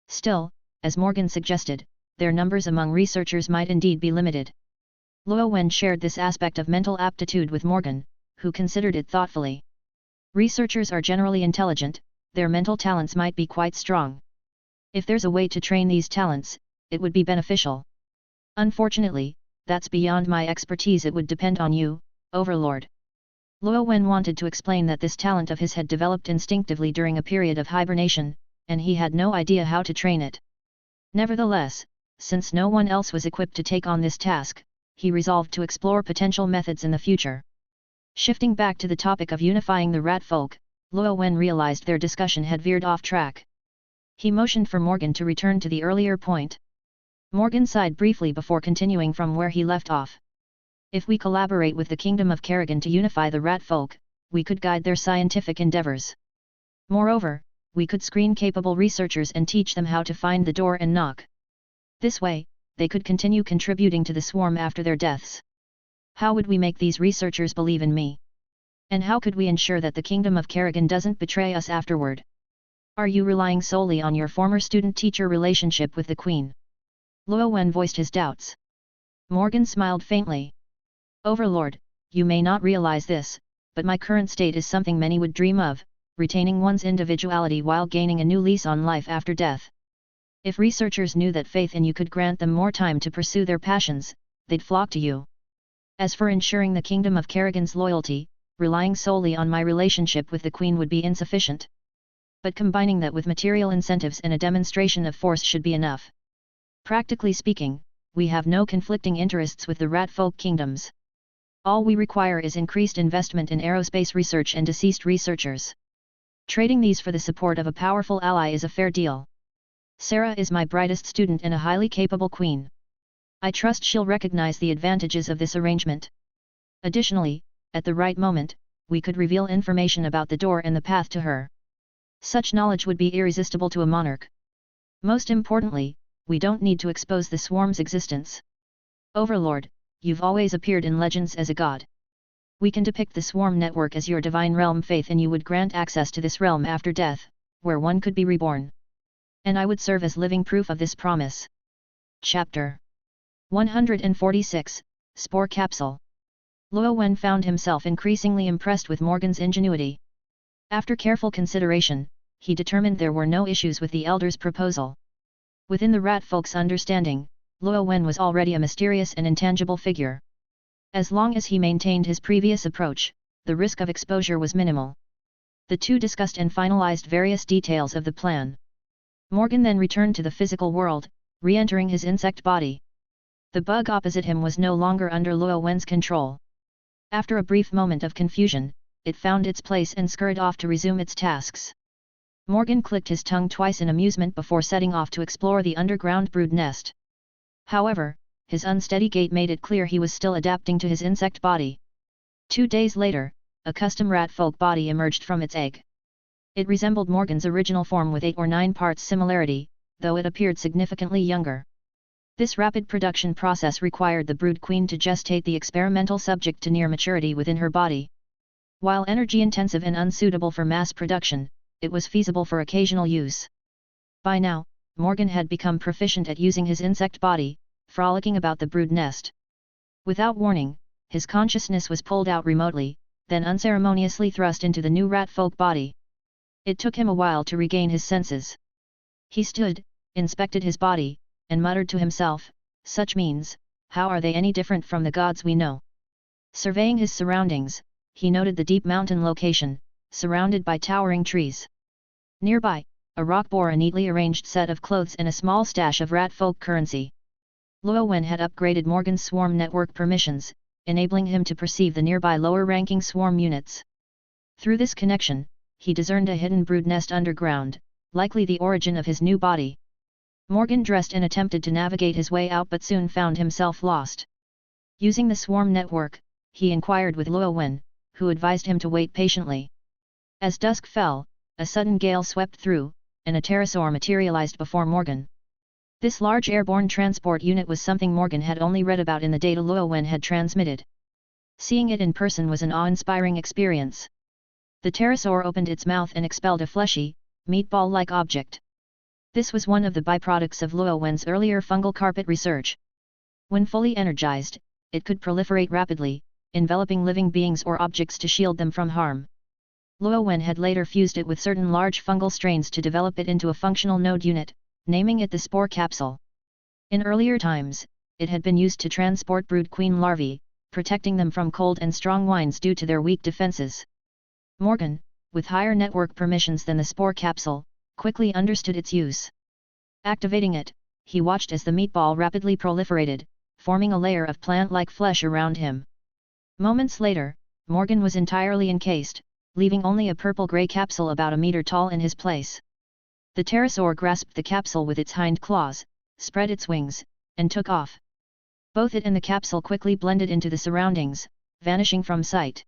Still, as Morgan suggested, their numbers among researchers might indeed be limited. Luo Wen shared this aspect of mental aptitude with Morgan, who considered it thoughtfully. Researchers are generally intelligent, their mental talents might be quite strong. If there's a way to train these talents, it would be beneficial. Unfortunately, that's beyond my expertise. It would depend on you, Overlord. Luo Wen wanted to explain that this talent of his had developed instinctively during a period of hibernation, and he had no idea how to train it. Nevertheless, since no one else was equipped to take on this task, he resolved to explore potential methods in the future. Shifting back to the topic of unifying the rat folk, Luo Wen realized their discussion had veered off track. He motioned for Morgan to return to the earlier point. Morgan sighed briefly before continuing from where he left off. If we collaborate with the Kingdom of Kerrigan to unify the rat folk, we could guide their scientific endeavors. Moreover, we could screen capable researchers and teach them how to find the door and knock. This way, they could continue contributing to the swarm after their deaths. How would we make these researchers believe in me? And how could we ensure that the Kingdom of Kerrigan doesn't betray us afterward? Are you relying solely on your former student-teacher relationship with the Queen? Luo Wen voiced his doubts. Morgan smiled faintly. Overlord, you may not realize this, but my current state is something many would dream of, retaining one's individuality while gaining a new lease on life after death. If researchers knew that faith in you could grant them more time to pursue their passions, they'd flock to you. As for ensuring the Kingdom of Kerrigan's loyalty, relying solely on my relationship with the Queen would be insufficient. But combining that with material incentives and a demonstration of force should be enough. Practically speaking, we have no conflicting interests with the rat folk kingdoms. All we require is increased investment in aerospace research and deceased researchers. Trading these for the support of a powerful ally is a fair deal. Sarah is my brightest student and a highly capable queen. I trust she'll recognize the advantages of this arrangement. Additionally, at the right moment, we could reveal information about the door and the path to her. Such knowledge would be irresistible to a monarch. Most importantly, we don't need to expose the swarm's existence. Overlord, you've always appeared in legends as a god. We can depict the swarm network as your divine realm. Faith in you would grant access to this realm after death, where one could be reborn. And I would serve as living proof of this promise. Chapter 146, Spore Capsule. Luo Wen found himself increasingly impressed with Morgan's ingenuity. After careful consideration, he determined there were no issues with the elder's proposal. Within the rat folk's understanding, Luo Wen was already a mysterious and intangible figure. As long as he maintained his previous approach, the risk of exposure was minimal. The two discussed and finalized various details of the plan. Morgan then returned to the physical world, re-entering his insect body. The bug opposite him was no longer under Luo Wen's control. After a brief moment of confusion, it found its place and scurried off to resume its tasks. Morgan clicked his tongue twice in amusement before setting off to explore the underground brood nest. However, his unsteady gait made it clear he was still adapting to his insect body. 2 days later, a custom rat folk body emerged from its egg. It resembled Morgan's original form with 8 or 9 parts similarity, though it appeared significantly younger. This rapid production process required the brood queen to gestate the experimental subject to near maturity within her body. While energy-intensive and unsuitable for mass production, it was feasible for occasional use. By now, Morgan had become proficient at using his insect body, frolicking about the brood nest. Without warning, his consciousness was pulled out remotely, then unceremoniously thrust into the new rat folk body. It took him a while to regain his senses. He stood, inspected his body, and muttered to himself, "Such means, how are they any different from the gods we know?" Surveying his surroundings, he noted the deep mountain location, surrounded by towering trees. Nearby, a rock bore a neatly arranged set of clothes and a small stash of rat folk currency. Luo Wen had upgraded Morgan's swarm network permissions, enabling him to perceive the nearby lower-ranking swarm units. Through this connection, he discerned a hidden brood nest underground, likely the origin of his new body. Morgan dressed and attempted to navigate his way out but soon found himself lost. Using the swarm network, he inquired with Luo Wen, who advised him to wait patiently. As dusk fell, a sudden gale swept through, and a pterosaur materialized before Morgan. This large airborne transport unit was something Morgan had only read about in the data Luo Wen had transmitted. Seeing it in person was an awe-inspiring experience. The pterosaur opened its mouth and expelled a fleshy, meatball-like object. This was one of the byproducts of Luo Wen's earlier fungal carpet research. When fully energized, it could proliferate rapidly, enveloping living beings or objects to shield them from harm. Luo Wen had later fused it with certain large fungal strains to develop it into a functional node unit, naming it the spore capsule. In earlier times, it had been used to transport brood queen larvae, protecting them from cold and strong winds due to their weak defenses. Morgan, with higher network permissions than the spore capsule, quickly understood its use. Activating it, he watched as the meatball rapidly proliferated, forming a layer of plant-like flesh around him. Moments later, Morgan was entirely encased, leaving only a purple-gray capsule about a meter tall in his place. The pterosaur grasped the capsule with its hind claws, spread its wings, and took off. Both it and the capsule quickly blended into the surroundings, vanishing from sight.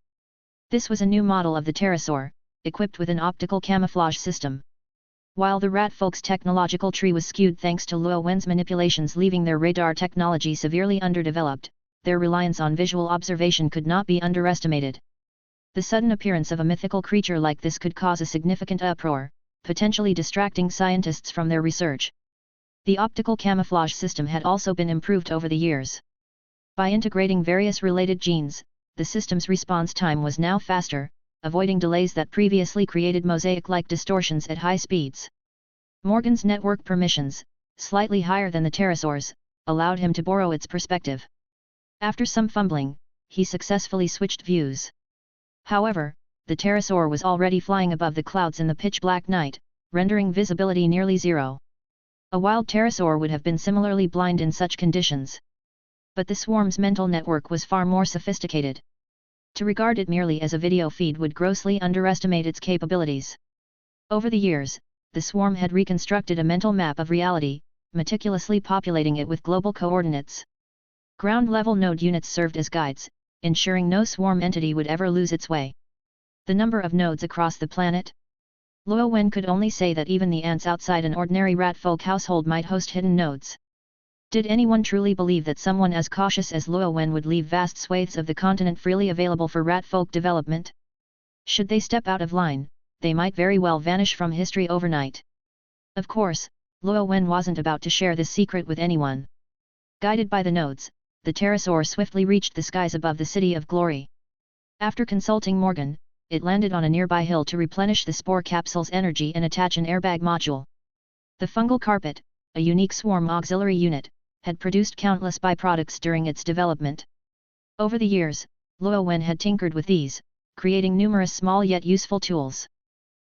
This was a new model of the pterosaur, equipped with an optical camouflage system. While the ratfolk's technological tree was skewed thanks to Luo Wen's manipulations, leaving their radar technology severely underdeveloped, their reliance on visual observation could not be underestimated. The sudden appearance of a mythical creature like this could cause a significant uproar, potentially distracting scientists from their research. The optical camouflage system had also been improved over the years. By integrating various related genes, the system's response time was now faster, avoiding delays that previously created mosaic-like distortions at high speeds. Morgan's network permissions, slightly higher than the pterosaur's, allowed him to borrow its perspective. After some fumbling, he successfully switched views. However, the pterosaur was already flying above the clouds in the pitch-black night, rendering visibility nearly zero. A wild pterosaur would have been similarly blind in such conditions. But the swarm's mental network was far more sophisticated. To regard it merely as a video feed would grossly underestimate its capabilities. Over the years, the swarm had reconstructed a mental map of reality, meticulously populating it with global coordinates. Ground-level node units served as guides, ensuring no swarm entity would ever lose its way. The number of nodes across the planet? Luo Wen could only say that even the ants outside an ordinary ratfolk household might host hidden nodes. Did anyone truly believe that someone as cautious as Luo Wen would leave vast swathes of the continent freely available for ratfolk development? Should they step out of line, they might very well vanish from history overnight. Of course, Luo Wen wasn't about to share this secret with anyone. Guided by the nodes, the pterosaur swiftly reached the skies above the City of Glory. After consulting Morgan, it landed on a nearby hill to replenish the spore capsule's energy and attach an airbag module. The fungal carpet, a unique swarm auxiliary unit, had produced countless byproducts during its development. Over the years, Luo Wen had tinkered with these, creating numerous small yet useful tools.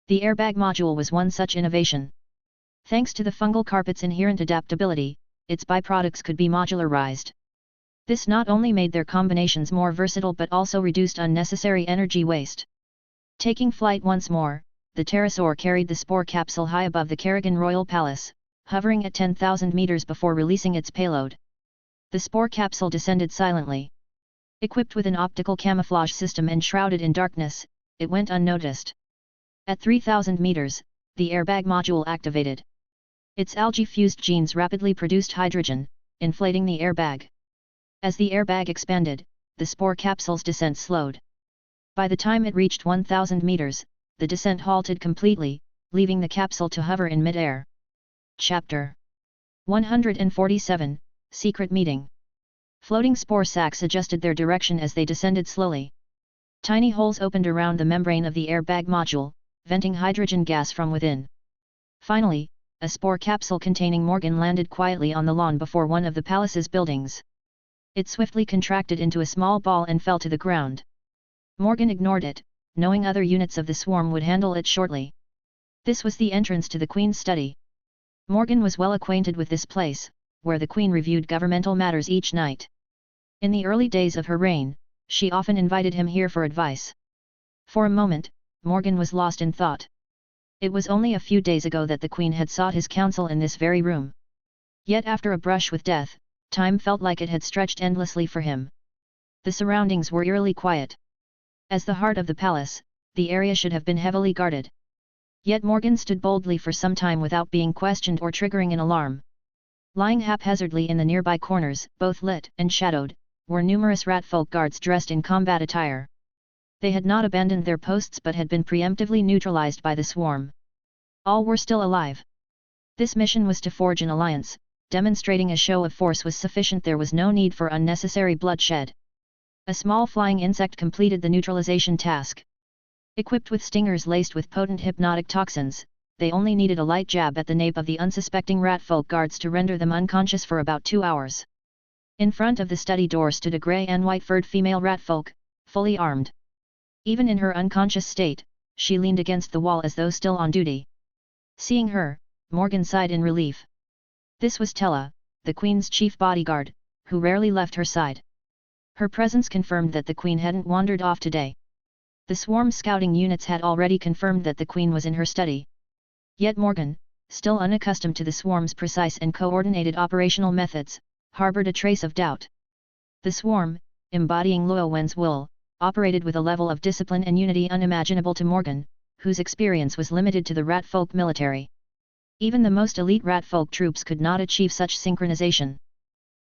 The airbag module was one such innovation. Thanks to the fungal carpet's inherent adaptability, its byproducts could be modularized. This not only made their combinations more versatile but also reduced unnecessary energy waste. Taking flight once more, the pterosaur carried the spore capsule high above the Kerrigan Royal Palace, hovering at 10,000 meters before releasing its payload. The spore capsule descended silently. Equipped with an optical camouflage system and shrouded in darkness, it went unnoticed. At 3,000 meters, the airbag module activated. Its algae-fused genes rapidly produced hydrogen, inflating the airbag. As the airbag expanded, the spore capsule's descent slowed. By the time it reached 1,000 meters, the descent halted completely, leaving the capsule to hover in mid-air. Chapter 147, Secret Meeting. Floating spore sacs adjusted their direction as they descended slowly. Tiny holes opened around the membrane of the airbag module, venting hydrogen gas from within. Finally, a spore capsule containing Morgan landed quietly on the lawn before one of the palace's buildings. It swiftly contracted into a small ball and fell to the ground. Morgan ignored it, knowing other units of the swarm would handle it shortly. This was the entrance to the Queen's study. Morgan was well acquainted with this place, where the Queen reviewed governmental matters each night. In the early days of her reign, she often invited him here for advice. For a moment, Morgan was lost in thought. It was only a few days ago that the Queen had sought his counsel in this very room. Yet after a brush with death, time felt like it had stretched endlessly for him. The surroundings were eerily quiet. As the heart of the palace, the area should have been heavily guarded. Yet Morgan stood boldly for some time without being questioned or triggering an alarm. Lying haphazardly in the nearby corners, both lit and shadowed, were numerous ratfolk guards dressed in combat attire. They had not abandoned their posts but had been preemptively neutralized by the swarm. All were still alive. This mission was to forge an alliance, demonstrating a show of force was sufficient. There was no need for unnecessary bloodshed. A small flying insect completed the neutralization task. Equipped with stingers laced with potent hypnotic toxins, they only needed a light jab at the nape of the unsuspecting ratfolk guards to render them unconscious for about 2 hours. In front of the study door stood a grey and white-furred female ratfolk, fully armed. Even in her unconscious state, she leaned against the wall as though still on duty. Seeing her, Morgan sighed in relief. This was Tella, the Queen's chief bodyguard, who rarely left her side. Her presence confirmed that the Queen hadn't wandered off today. The swarm scouting units had already confirmed that the Queen was in her study. Yet Morgan, still unaccustomed to the swarm's precise and coordinated operational methods, harbored a trace of doubt. The swarm, embodying Luo Wen's will, operated with a level of discipline and unity unimaginable to Morgan, whose experience was limited to the ratfolk military. Even the most elite ratfolk troops could not achieve such synchronization.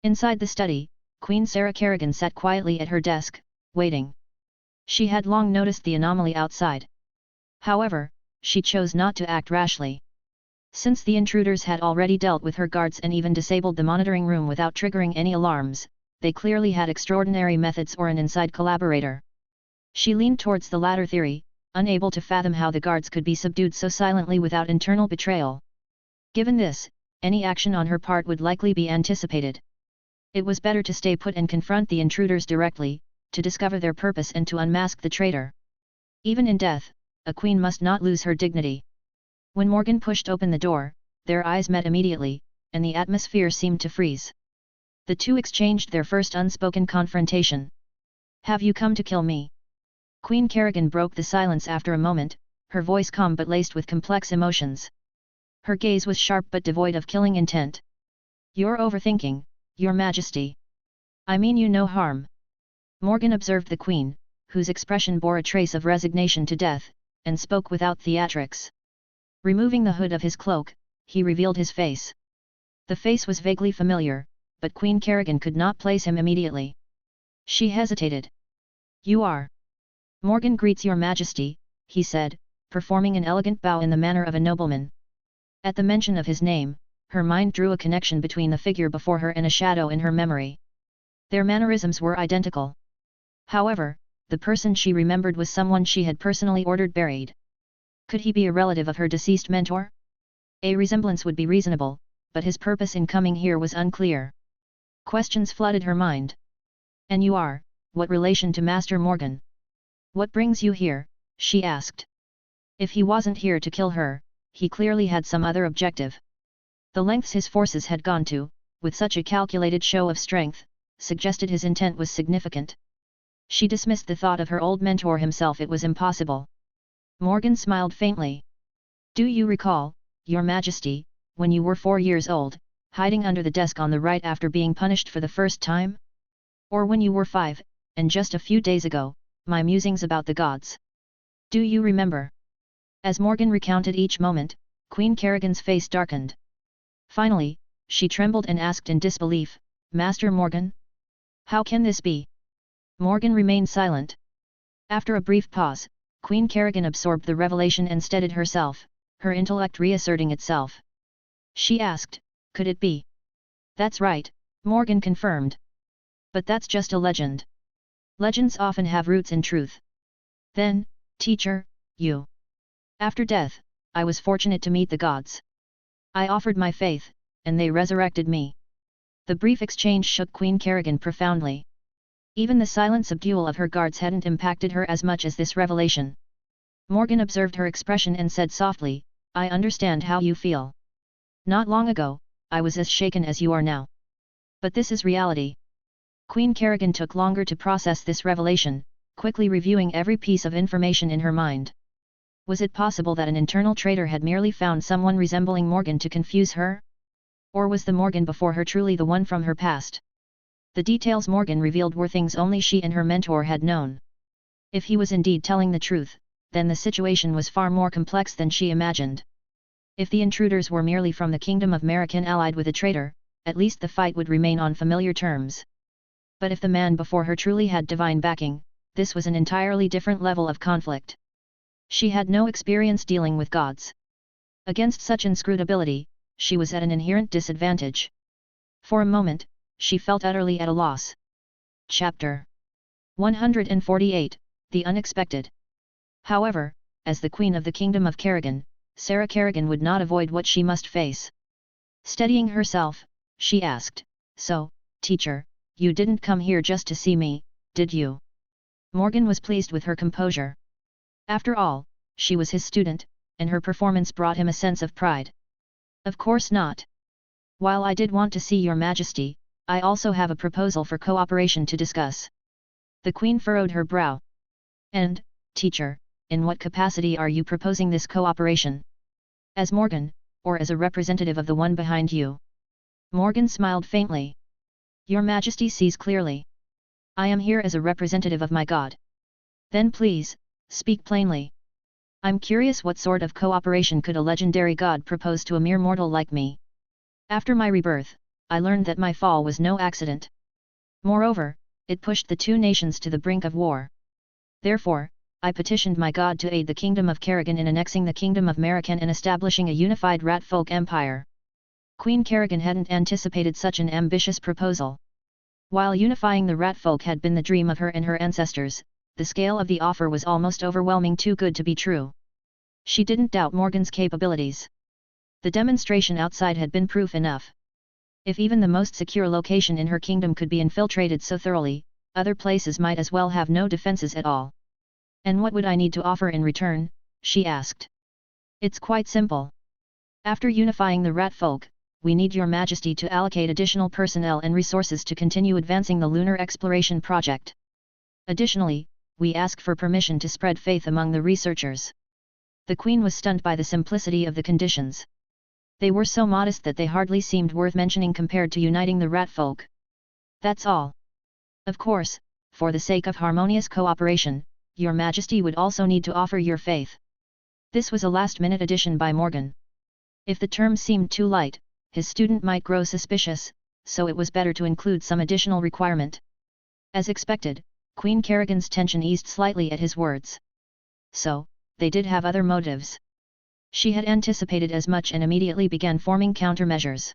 Inside the study, Queen Sarah Kerrigan sat quietly at her desk, waiting. She had long noticed the anomaly outside. However, she chose not to act rashly. Since the intruders had already dealt with her guards and even disabled the monitoring room without triggering any alarms, they clearly had extraordinary methods or an inside collaborator. She leaned towards the latter theory, unable to fathom how the guards could be subdued so silently without internal betrayal. Given this, any action on her part would likely be anticipated. It was better to stay put and confront the intruders directly, to discover their purpose and to unmask the traitor. Even in death, a queen must not lose her dignity. When Morgan pushed open the door, their eyes met immediately, and the atmosphere seemed to freeze. The two exchanged their first unspoken confrontation. "Have you come to kill me?" Queen Kerrigan broke the silence after a moment, her voice calm but laced with complex emotions. Her gaze was sharp but devoid of killing intent. "You're overthinking, Your Majesty. I mean you no harm." Morgan observed the Queen, whose expression bore a trace of resignation to death, and spoke without theatrics. Removing the hood of his cloak, he revealed his face. The face was vaguely familiar, but Queen Kerrigan could not place him immediately. She hesitated. "You are?" "Morgan greets Your Majesty," he said, performing an elegant bow in the manner of a nobleman. At the mention of his name, her mind drew a connection between the figure before her and a shadow in her memory. Their mannerisms were identical. However, the person she remembered was someone she had personally ordered buried. Could he be a relative of her deceased mentor? A resemblance would be reasonable, but his purpose in coming here was unclear. Questions flooded her mind. "And you are, what relation to Master Morgan? What brings you here?" she asked. If he wasn't here to kill her, he clearly had some other objective. The lengths his forces had gone to, with such a calculated show of strength, suggested his intent was significant. She dismissed the thought of her old mentor himself. It was impossible. Morgan smiled faintly. "Do you recall, Your Majesty, when you were 4 years old, hiding under the desk on the right after being punished for the first time? Or when you were 5, and just a few days ago, my musings about the gods? Do you remember?" As Morgan recounted each moment, Queen Kerrigan's face darkened. Finally, she trembled and asked in disbelief, "Master Morgan? How can this be?" Morgan remained silent. After a brief pause, Queen Kerrigan absorbed the revelation and steadied herself, her intellect reasserting itself. She asked, "Could it be?" "That's right," Morgan confirmed. "But that's just a legend. Legends often have roots in truth." "Then, teacher, you. After death, I was fortunate to meet the gods. I offered my faith, and they resurrected me." The brief exchange shook Queen Kerrigan profoundly. Even the silent subdual of her guards hadn't impacted her as much as this revelation. Morgan observed her expression and said softly, "I understand how you feel. Not long ago, I was as shaken as you are now. But this is reality." Queen Kerrigan took longer to process this revelation, quickly reviewing every piece of information in her mind. Was it possible that an internal traitor had merely found someone resembling Morgan to confuse her? Or was the Morgan before her truly the one from her past? The details Morgan revealed were things only she and her mentor had known. If he was indeed telling the truth, then the situation was far more complex than she imagined. If the intruders were merely from the Kingdom of American allied with a traitor, at least the fight would remain on familiar terms. But if the man before her truly had divine backing, this was an entirely different level of conflict. She had no experience dealing with gods. Against such inscrutability, she was at an inherent disadvantage. For a moment, she felt utterly at a loss. Chapter 148, The Unexpected. However, as the Queen of the Kingdom of Kerrigan, Sarah Kerrigan would not avoid what she must face. Steadying herself, she asked, "So, teacher, you didn't come here just to see me, did you?" Morgan was pleased with her composure. After all, she was his student, and her performance brought him a sense of pride. "Of course not. While I did want to see your Majesty, I also have a proposal for cooperation to discuss." The Queen furrowed her brow. "And, teacher, in what capacity are you proposing this cooperation? As Morgan, or as a representative of the one behind you?" Morgan smiled faintly. "Your Majesty sees clearly. I am here as a representative of my god." "Then please, speak plainly. I'm curious what sort of cooperation could a legendary god propose to a mere mortal like me? After my rebirth, I learned that my fall was no accident. Moreover, it pushed the two nations to the brink of war. Therefore, I petitioned my god to aid the Kingdom of Kerrigan in annexing the Kingdom of American and establishing a unified Ratfolk Empire." Queen Kerrigan hadn't anticipated such an ambitious proposal. While unifying the Ratfolk had been the dream of her and her ancestors, the scale of the offer was almost overwhelming, too good to be true. She didn't doubt Morgan's capabilities. The demonstration outside had been proof enough. If even the most secure location in her kingdom could be infiltrated so thoroughly, other places might as well have no defenses at all. "And what would I need to offer in return?" she asked. "It's quite simple. After unifying the Ratfolk, we need your Majesty to allocate additional personnel and resources to continue advancing the lunar exploration project. Additionally, we ask for permission to spread faith among the researchers." The Queen was stunned by the simplicity of the conditions. They were so modest that they hardly seemed worth mentioning compared to uniting the Ratfolk. "That's all. Of course, for the sake of harmonious cooperation, your Majesty would also need to offer your faith." This was a last-minute addition by Morgan. If the term seemed too light, his student might grow suspicious, so it was better to include some additional requirement. As expected, Queen Kerrigan's tension eased slightly at his words. So, they did have other motives. She had anticipated as much and immediately began forming countermeasures.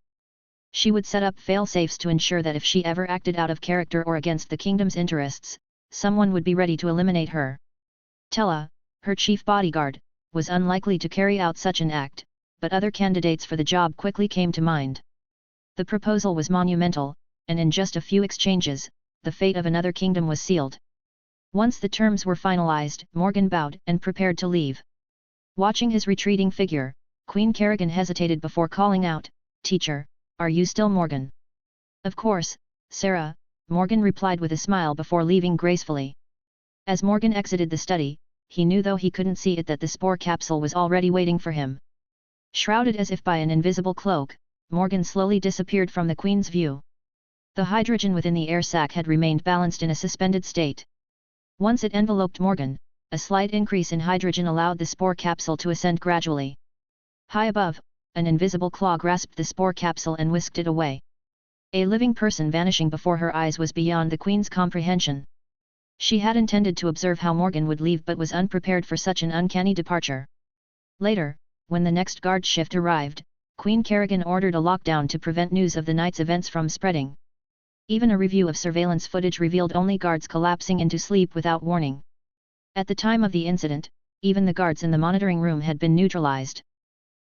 She would set up fail-safes to ensure that if she ever acted out of character or against the kingdom's interests, someone would be ready to eliminate her. Tella, her chief bodyguard, was unlikely to carry out such an act, but other candidates for the job quickly came to mind. The proposal was monumental, and in just a few exchanges, the fate of another kingdom was sealed. Once the terms were finalized, Morgan bowed and prepared to leave. Watching his retreating figure, Queen Kerrigan hesitated before calling out, "Teacher, are you still Morgan?" "Of course, Sarah," Morgan replied with a smile before leaving gracefully. As Morgan exited the study, he knew though he couldn't see it that the spore capsule was already waiting for him. Shrouded as if by an invisible cloak, Morgan slowly disappeared from the Queen's view. The hydrogen within the air sac had remained balanced in a suspended state. Once it enveloped Morgan, a slight increase in hydrogen allowed the spore capsule to ascend gradually. High above, an invisible claw grasped the spore capsule and whisked it away. A living person vanishing before her eyes was beyond the Queen's comprehension. She had intended to observe how Morgan would leave but was unprepared for such an uncanny departure. Later, when the next guard shift arrived, Queen Kerrigan ordered a lockdown to prevent news of the night's events from spreading. Even a review of surveillance footage revealed only guards collapsing into sleep without warning. At the time of the incident, even the guards in the monitoring room had been neutralized.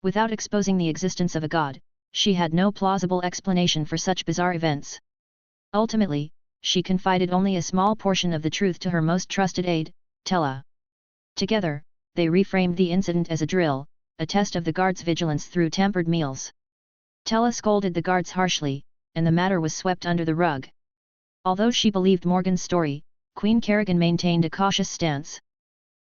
Without exposing the existence of a god, she had no plausible explanation for such bizarre events. Ultimately, she confided only a small portion of the truth to her most trusted aide, Tella. Together, they reframed the incident as a drill, a test of the guards' vigilance through tampered meals. Tella scolded the guards harshly, and the matter was swept under the rug. Although she believed Morgan's story, Queen Kerrigan maintained a cautious stance.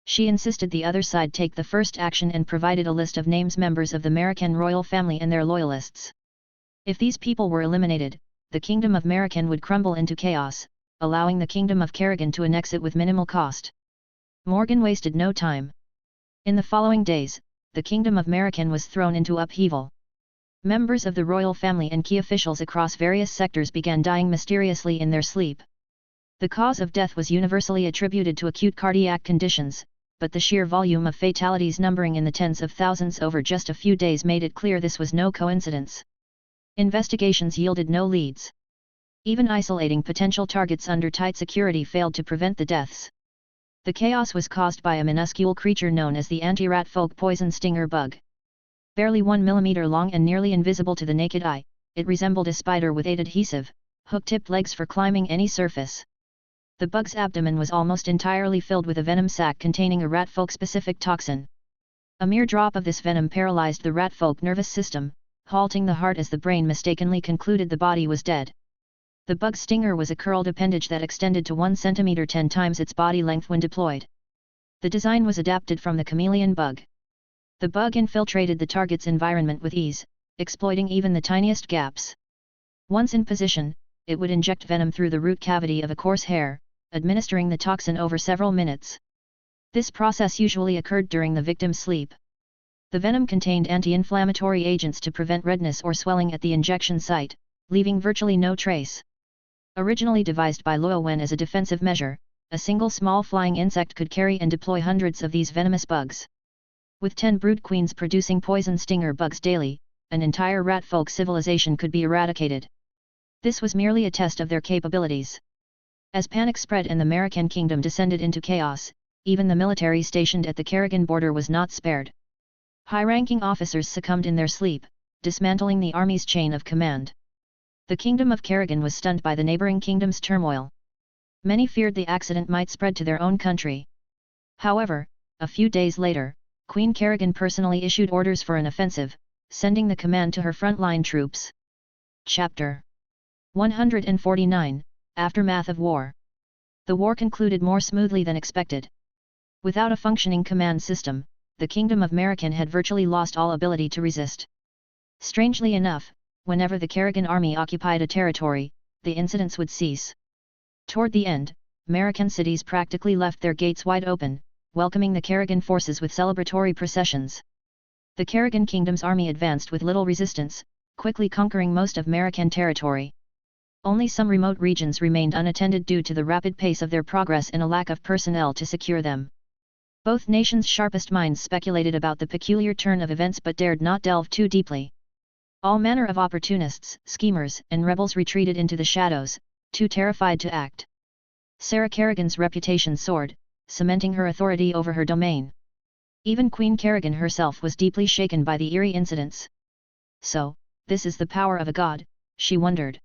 She insisted the other side take the first action and provided a list of names members of the American royal family and their loyalists. If these people were eliminated, the Kingdom of American would crumble into chaos, allowing the Kingdom of Kerrigan to annex it with minimal cost. Morgan wasted no time. In the following days, the Kingdom of American was thrown into upheaval. Members of the royal family and key officials across various sectors began dying mysteriously in their sleep. The cause of death was universally attributed to acute cardiac conditions, but the sheer volume of fatalities numbering in the tens of thousands over just a few days made it clear this was no coincidence. Investigations yielded no leads. Even isolating potential targets under tight security failed to prevent the deaths. The chaos was caused by a minuscule creature known as the anti-rat folk poison stinger bug. Barely 1 millimeter long and nearly invisible to the naked eye, it resembled a spider with 8 adhesive, hook-tipped legs for climbing any surface. The bug's abdomen was almost entirely filled with a venom sac containing a rat folk-specific toxin. A mere drop of this venom paralyzed the rat folk nervous system, halting the heart as the brain mistakenly concluded the body was dead. The bug's stinger was a curled appendage that extended to 1 centimeter 10 times its body length when deployed. The design was adapted from the chameleon bug. The bug infiltrated the target's environment with ease, exploiting even the tiniest gaps. Once in position, it would inject venom through the root cavity of a coarse hair, administering the toxin over several minutes. This process usually occurred during the victim's sleep. The venom contained anti-inflammatory agents to prevent redness or swelling at the injection site, leaving virtually no trace. Originally devised by Luo Wen as a defensive measure, a single small flying insect could carry and deploy hundreds of these venomous bugs. With 10 brood queens producing poison stinger bugs daily, an entire rat folk civilization could be eradicated. This was merely a test of their capabilities. As panic spread and the American kingdom descended into chaos, even the military stationed at the Kerrigan border was not spared. High-ranking officers succumbed in their sleep, dismantling the army's chain of command. The kingdom of Kerrigan was stunned by the neighboring kingdom's turmoil. Many feared the accident might spread to their own country. However, a few days later, Queen Kerrigan personally issued orders for an offensive, sending the command to her frontline troops. Chapter 149, Aftermath of War. The war concluded more smoothly than expected. Without a functioning command system, the Kingdom of American had virtually lost all ability to resist. Strangely enough, whenever the Kerrigan army occupied a territory, the incidents would cease. Toward the end, American cities practically left their gates wide open, welcoming the Kerrigan forces with celebratory processions. The Kerrigan Kingdom's army advanced with little resistance, quickly conquering most of American territory. Only some remote regions remained unattended due to the rapid pace of their progress and a lack of personnel to secure them. Both nations' sharpest minds speculated about the peculiar turn of events but dared not delve too deeply. All manner of opportunists, schemers, and rebels retreated into the shadows, too terrified to act. Sarah Kerrigan's reputation soared, cementing her authority over her domain. Even Queen Kerrigan herself was deeply shaken by the eerie incidents. So, this is the power of a god, she wondered.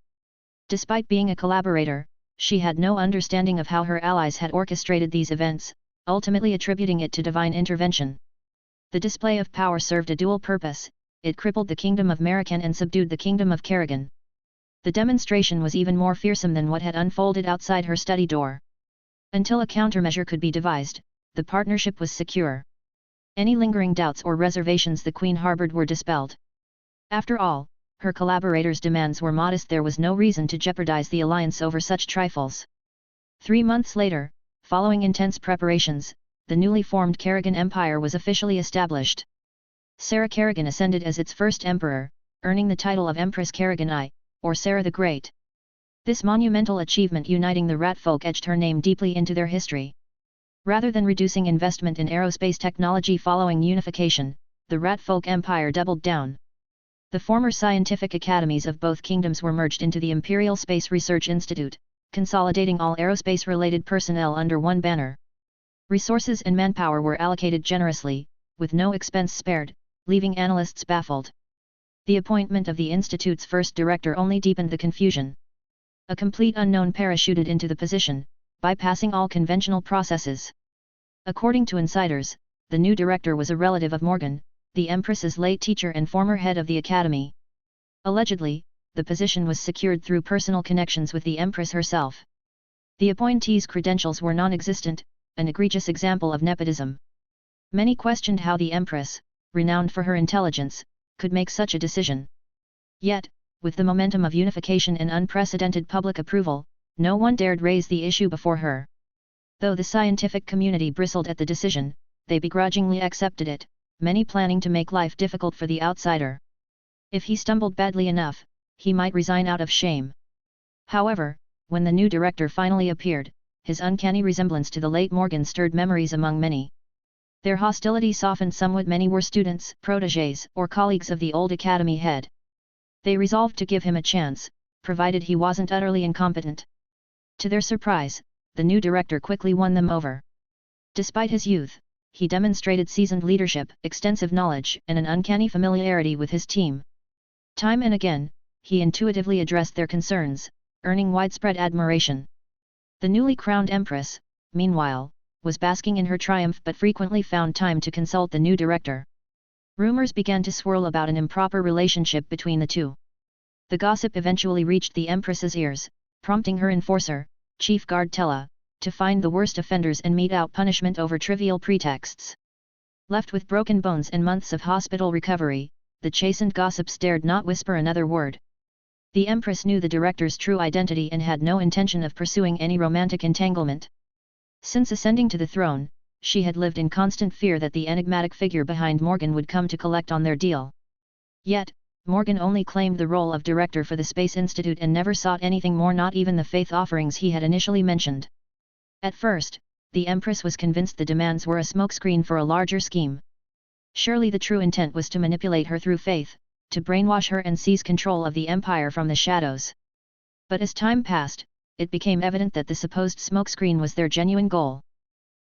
Despite being a collaborator, she had no understanding of how her allies had orchestrated these events, ultimately attributing it to divine intervention. The display of power served a dual purpose: it crippled the Kingdom of American and subdued the Kingdom of Kerrigan. The demonstration was even more fearsome than what had unfolded outside her study door. Until a countermeasure could be devised, the partnership was secure. Any lingering doubts or reservations the Queen harbored were dispelled. After all, her collaborators' demands were modest. There was no reason to jeopardize the alliance over such trifles. 3 months later, following intense preparations, the newly formed Kerrigan Empire was officially established. Sarah Kerrigan ascended as its first emperor, earning the title of Empress Kerrigan I, or Sarah the Great. This monumental achievement uniting the rat folk etched her name deeply into their history. Rather than reducing investment in aerospace technology following unification, the rat folk empire doubled down. The former scientific academies of both kingdoms were merged into the Imperial Space Research Institute, consolidating all aerospace-related personnel under one banner. Resources and manpower were allocated generously, with no expense spared, leaving analysts baffled. The appointment of the Institute's first director only deepened the confusion. A complete unknown parachuted into the position, bypassing all conventional processes. According to insiders, the new director was a relative of Morgan, the Empress's late teacher and former head of the Academy. Allegedly, the position was secured through personal connections with the Empress herself. The appointee's credentials were non-existent, an egregious example of nepotism. Many questioned how the Empress, renowned for her intelligence, could make such a decision. Yet, with the momentum of unification and unprecedented public approval, no one dared raise the issue before her. Though the scientific community bristled at the decision, they begrudgingly accepted it, many planning to make life difficult for the outsider. If he stumbled badly enough, he might resign out of shame. However, when the new director finally appeared, his uncanny resemblance to the late Morgan stirred memories among many. Their hostility softened somewhat. Many were students, protégés, or colleagues of the old academy head. They resolved to give him a chance, provided he wasn't utterly incompetent. To their surprise, the new director quickly won them over. Despite his youth, he demonstrated seasoned leadership, extensive knowledge, and an uncanny familiarity with his team. Time and again, he intuitively addressed their concerns, earning widespread admiration. The newly crowned empress, meanwhile, was basking in her triumph but frequently found time to consult the new director. Rumors began to swirl about an improper relationship between the two. The gossip eventually reached the empress's ears, prompting her enforcer, Chief Guard Tella, to find the worst offenders and mete out punishment over trivial pretexts. Left with broken bones and months of hospital recovery, the chastened gossips dared not whisper another word. The empress knew the director's true identity and had no intention of pursuing any romantic entanglement. Since ascending to the throne, she had lived in constant fear that the enigmatic figure behind Morgan would come to collect on their deal. Yet, Morgan only claimed the role of director for the Space Institute and never sought anything more, not even the faith offerings he had initially mentioned. At first, the Empress was convinced the demands were a smokescreen for a larger scheme. Surely the true intent was to manipulate her through faith, to brainwash her and seize control of the Empire from the shadows. But as time passed, it became evident that the supposed smokescreen was their genuine goal.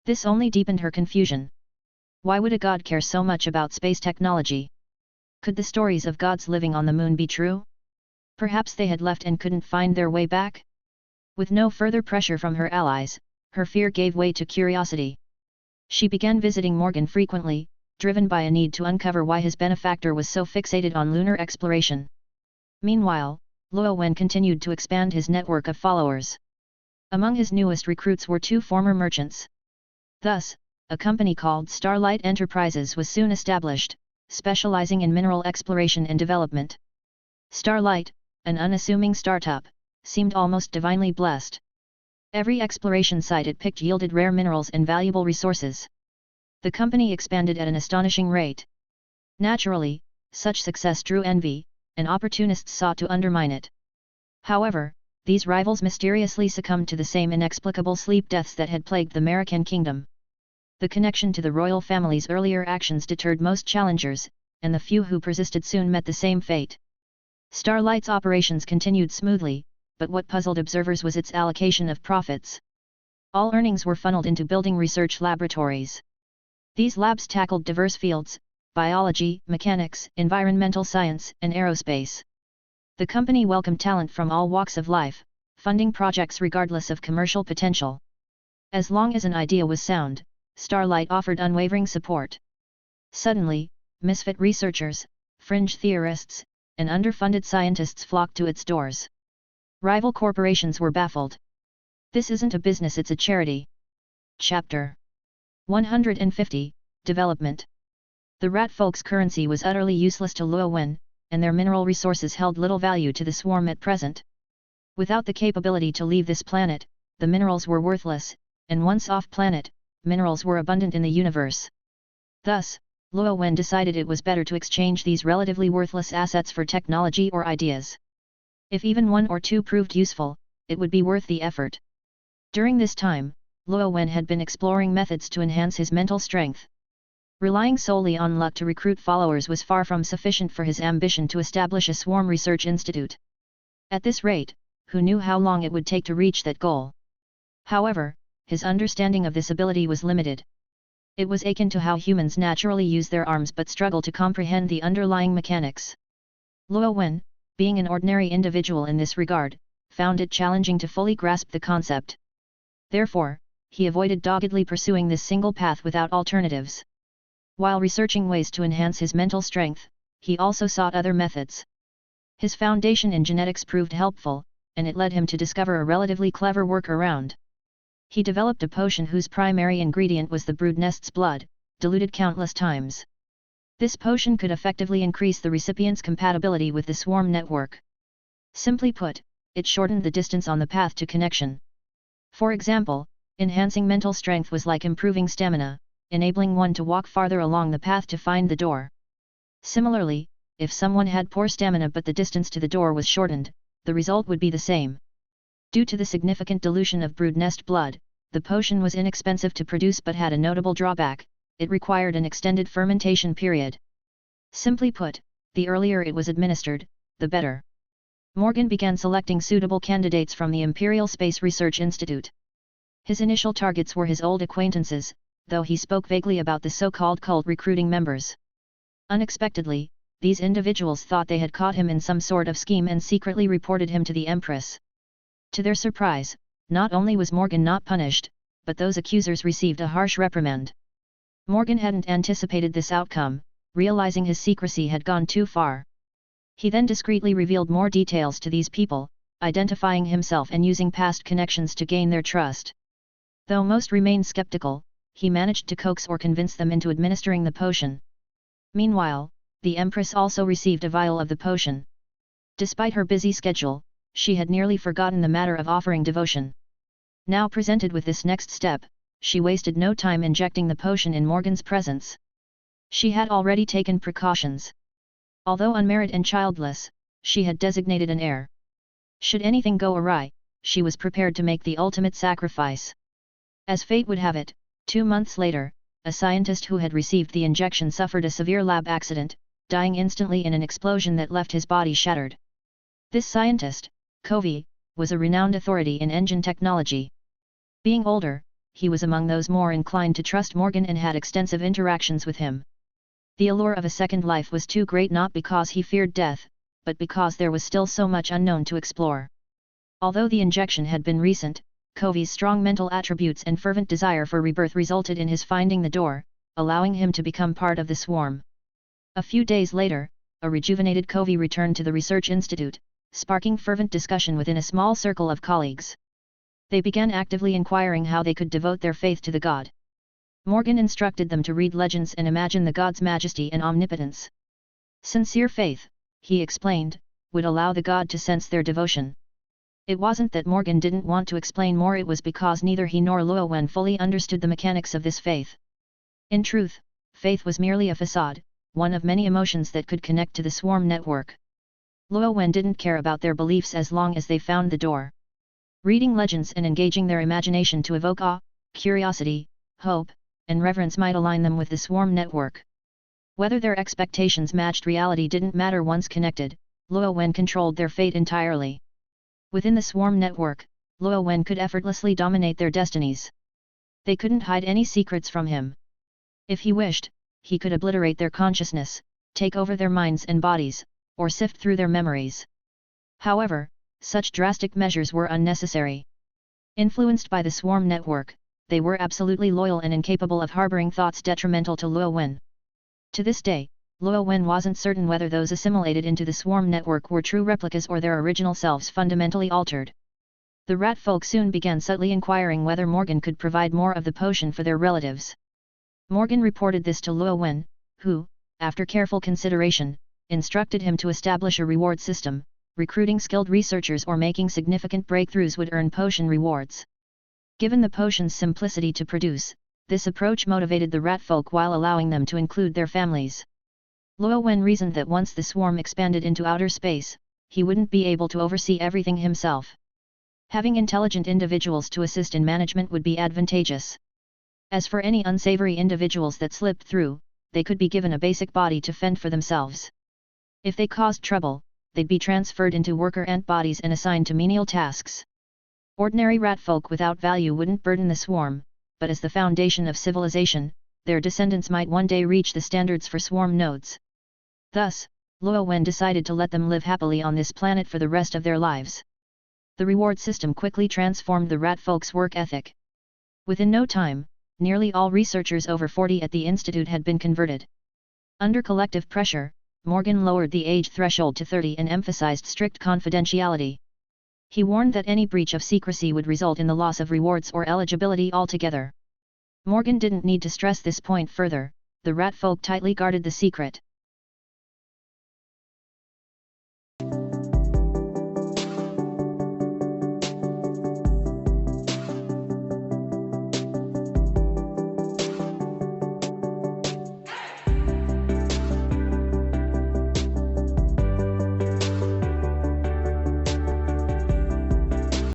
This only deepened her confusion. Why would a god care so much about space technology? Could the stories of gods living on the moon be true? Perhaps they had left and couldn't find their way back? With no further pressure from her allies, her fear gave way to curiosity. She began visiting Morgan frequently, driven by a need to uncover why his benefactor was so fixated on lunar exploration. Meanwhile, Luo Wen continued to expand his network of followers. Among his newest recruits were two former merchants. Thus, a company called Starlight Enterprises was soon established, specializing in mineral exploration and development. Starlight, an unassuming startup, seemed almost divinely blessed. Every exploration site it picked yielded rare minerals and valuable resources. The company expanded at an astonishing rate. Naturally, such success drew envy, and opportunists sought to undermine it. However, these rivals mysteriously succumbed to the same inexplicable sleep deaths that had plagued the American kingdom. The connection to the royal family's earlier actions deterred most challengers, and the few who persisted soon met the same fate. Starlight's operations continued smoothly, but what puzzled observers was its allocation of profits. All earnings were funneled into building research laboratories. These labs tackled diverse fields: biology, mechanics, environmental science, and aerospace. The company welcomed talent from all walks of life, funding projects regardless of commercial potential. As long as an idea was sound, Starlight offered unwavering support. Suddenly, misfit researchers, fringe theorists, and underfunded scientists flocked to its doors. Rival corporations were baffled. This isn't a business, it's a charity. Chapter 150, Development. The rat folks' currency was utterly useless to Luo Wen, and their mineral resources held little value to the swarm at present. Without the capability to leave this planet, the minerals were worthless, and once off-planet, minerals were abundant in the universe. Thus, Luo Wen decided it was better to exchange these relatively worthless assets for technology or ideas. If even one or two proved useful, it would be worth the effort. During this time, Luo Wen had been exploring methods to enhance his mental strength. Relying solely on luck to recruit followers was far from sufficient for his ambition to establish a swarm research institute. At this rate, who knew how long it would take to reach that goal? However, his understanding of this ability was limited. It was akin to how humans naturally use their arms but struggle to comprehend the underlying mechanics. Luo Wen, being an ordinary individual in this regard, found it challenging to fully grasp the concept. Therefore, he avoided doggedly pursuing this single path without alternatives. While researching ways to enhance his mental strength, he also sought other methods. His foundation in genetics proved helpful, and it led him to discover a relatively clever workaround. He developed a potion whose primary ingredient was the brood nest's blood, diluted countless times. This potion could effectively increase the recipient's compatibility with the swarm network. Simply put, it shortened the distance on the path to connection. For example, enhancing mental strength was like improving stamina, enabling one to walk farther along the path to find the door. Similarly, if someone had poor stamina but the distance to the door was shortened, the result would be the same. Due to the significant dilution of brood nest blood, the potion was inexpensive to produce but had a notable drawback: it required an extended fermentation period. Simply put, the earlier it was administered, the better. Morgan began selecting suitable candidates from the Imperial Space Research Institute. His initial targets were his old acquaintances, though he spoke vaguely about the so-called cult recruiting members. Unexpectedly, these individuals thought they had caught him in some sort of scheme and secretly reported him to the Empress. To their surprise, not only was Morgan not punished, but those accusers received a harsh reprimand. Morgan hadn't anticipated this outcome, realizing his secrecy had gone too far. He then discreetly revealed more details to these people, identifying himself and using past connections to gain their trust. Though most remained skeptical, he managed to coax or convince them into administering the potion. Meanwhile, the Empress also received a vial of the potion. Despite her busy schedule, she had nearly forgotten the matter of offering devotion. Now presented with this next step, she wasted no time injecting the potion in Morgan's presence. She had already taken precautions. Although unmarried and childless, she had designated an heir. Should anything go awry, she was prepared to make the ultimate sacrifice. As fate would have it, 2 months later, a scientist who had received the injection suffered a severe lab accident, dying instantly in an explosion that left his body shattered. This scientist, Covey, was a renowned authority in engine technology. Being older, he was among those more inclined to trust Morgan and had extensive interactions with him. The allure of a second life was too great not because he feared death, but because there was still so much unknown to explore. Although the injection had been recent, Covey's strong mental attributes and fervent desire for rebirth resulted in his finding the door, allowing him to become part of the swarm. A few days later, a rejuvenated Covey returned to the research institute, sparking fervent discussion within a small circle of colleagues. They began actively inquiring how they could devote their faith to the god. Morgan instructed them to read legends and imagine the god's majesty and omnipotence. Sincere faith, he explained, would allow the god to sense their devotion. It wasn't that Morgan didn't want to explain more, it was because neither he nor Luo Wen fully understood the mechanics of this faith. In truth, faith was merely a facade, one of many emotions that could connect to the swarm network. Luo Wen didn't care about their beliefs as long as they found the door. Reading legends and engaging their imagination to evoke awe, curiosity, hope, and reverence might align them with the swarm network. Whether their expectations matched reality didn't matter once connected, Luo Wen controlled their fate entirely. Within the swarm network, Luo Wen could effortlessly dominate their destinies. They couldn't hide any secrets from him. If he wished, he could obliterate their consciousness, take over their minds and bodies, or sift through their memories. However, such drastic measures were unnecessary. Influenced by the swarm network, they were absolutely loyal and incapable of harboring thoughts detrimental to Luo Wen. To this day, Luo Wen wasn't certain whether those assimilated into the swarm network were true replicas or their original selves fundamentally altered. The rat folk soon began subtly inquiring whether Morgan could provide more of the potion for their relatives. Morgan reported this to Luo Wen, who, after careful consideration, instructed him to establish a reward system. Recruiting skilled researchers or making significant breakthroughs would earn potion rewards. Given the potion's simplicity to produce, this approach motivated the rat folk while allowing them to include their families. Luo Wen reasoned that once the swarm expanded into outer space, he wouldn't be able to oversee everything himself. Having intelligent individuals to assist in management would be advantageous. As for any unsavory individuals that slipped through, they could be given a basic body to fend for themselves. If they caused trouble, they'd be transferred into worker ant bodies and assigned to menial tasks. Ordinary rat folk without value wouldn't burden the swarm, but as the foundation of civilization, their descendants might one day reach the standards for swarm nodes. Thus, Luo Wen decided to let them live happily on this planet for the rest of their lives. The reward system quickly transformed the rat folk's work ethic. Within no time, nearly all researchers over 40 at the institute had been converted. Under collective pressure, Morgan lowered the age threshold to 30 and emphasized strict confidentiality. He warned that any breach of secrecy would result in the loss of rewards or eligibility altogether. Morgan didn't need to stress this point further, the rat folk tightly guarded the secret.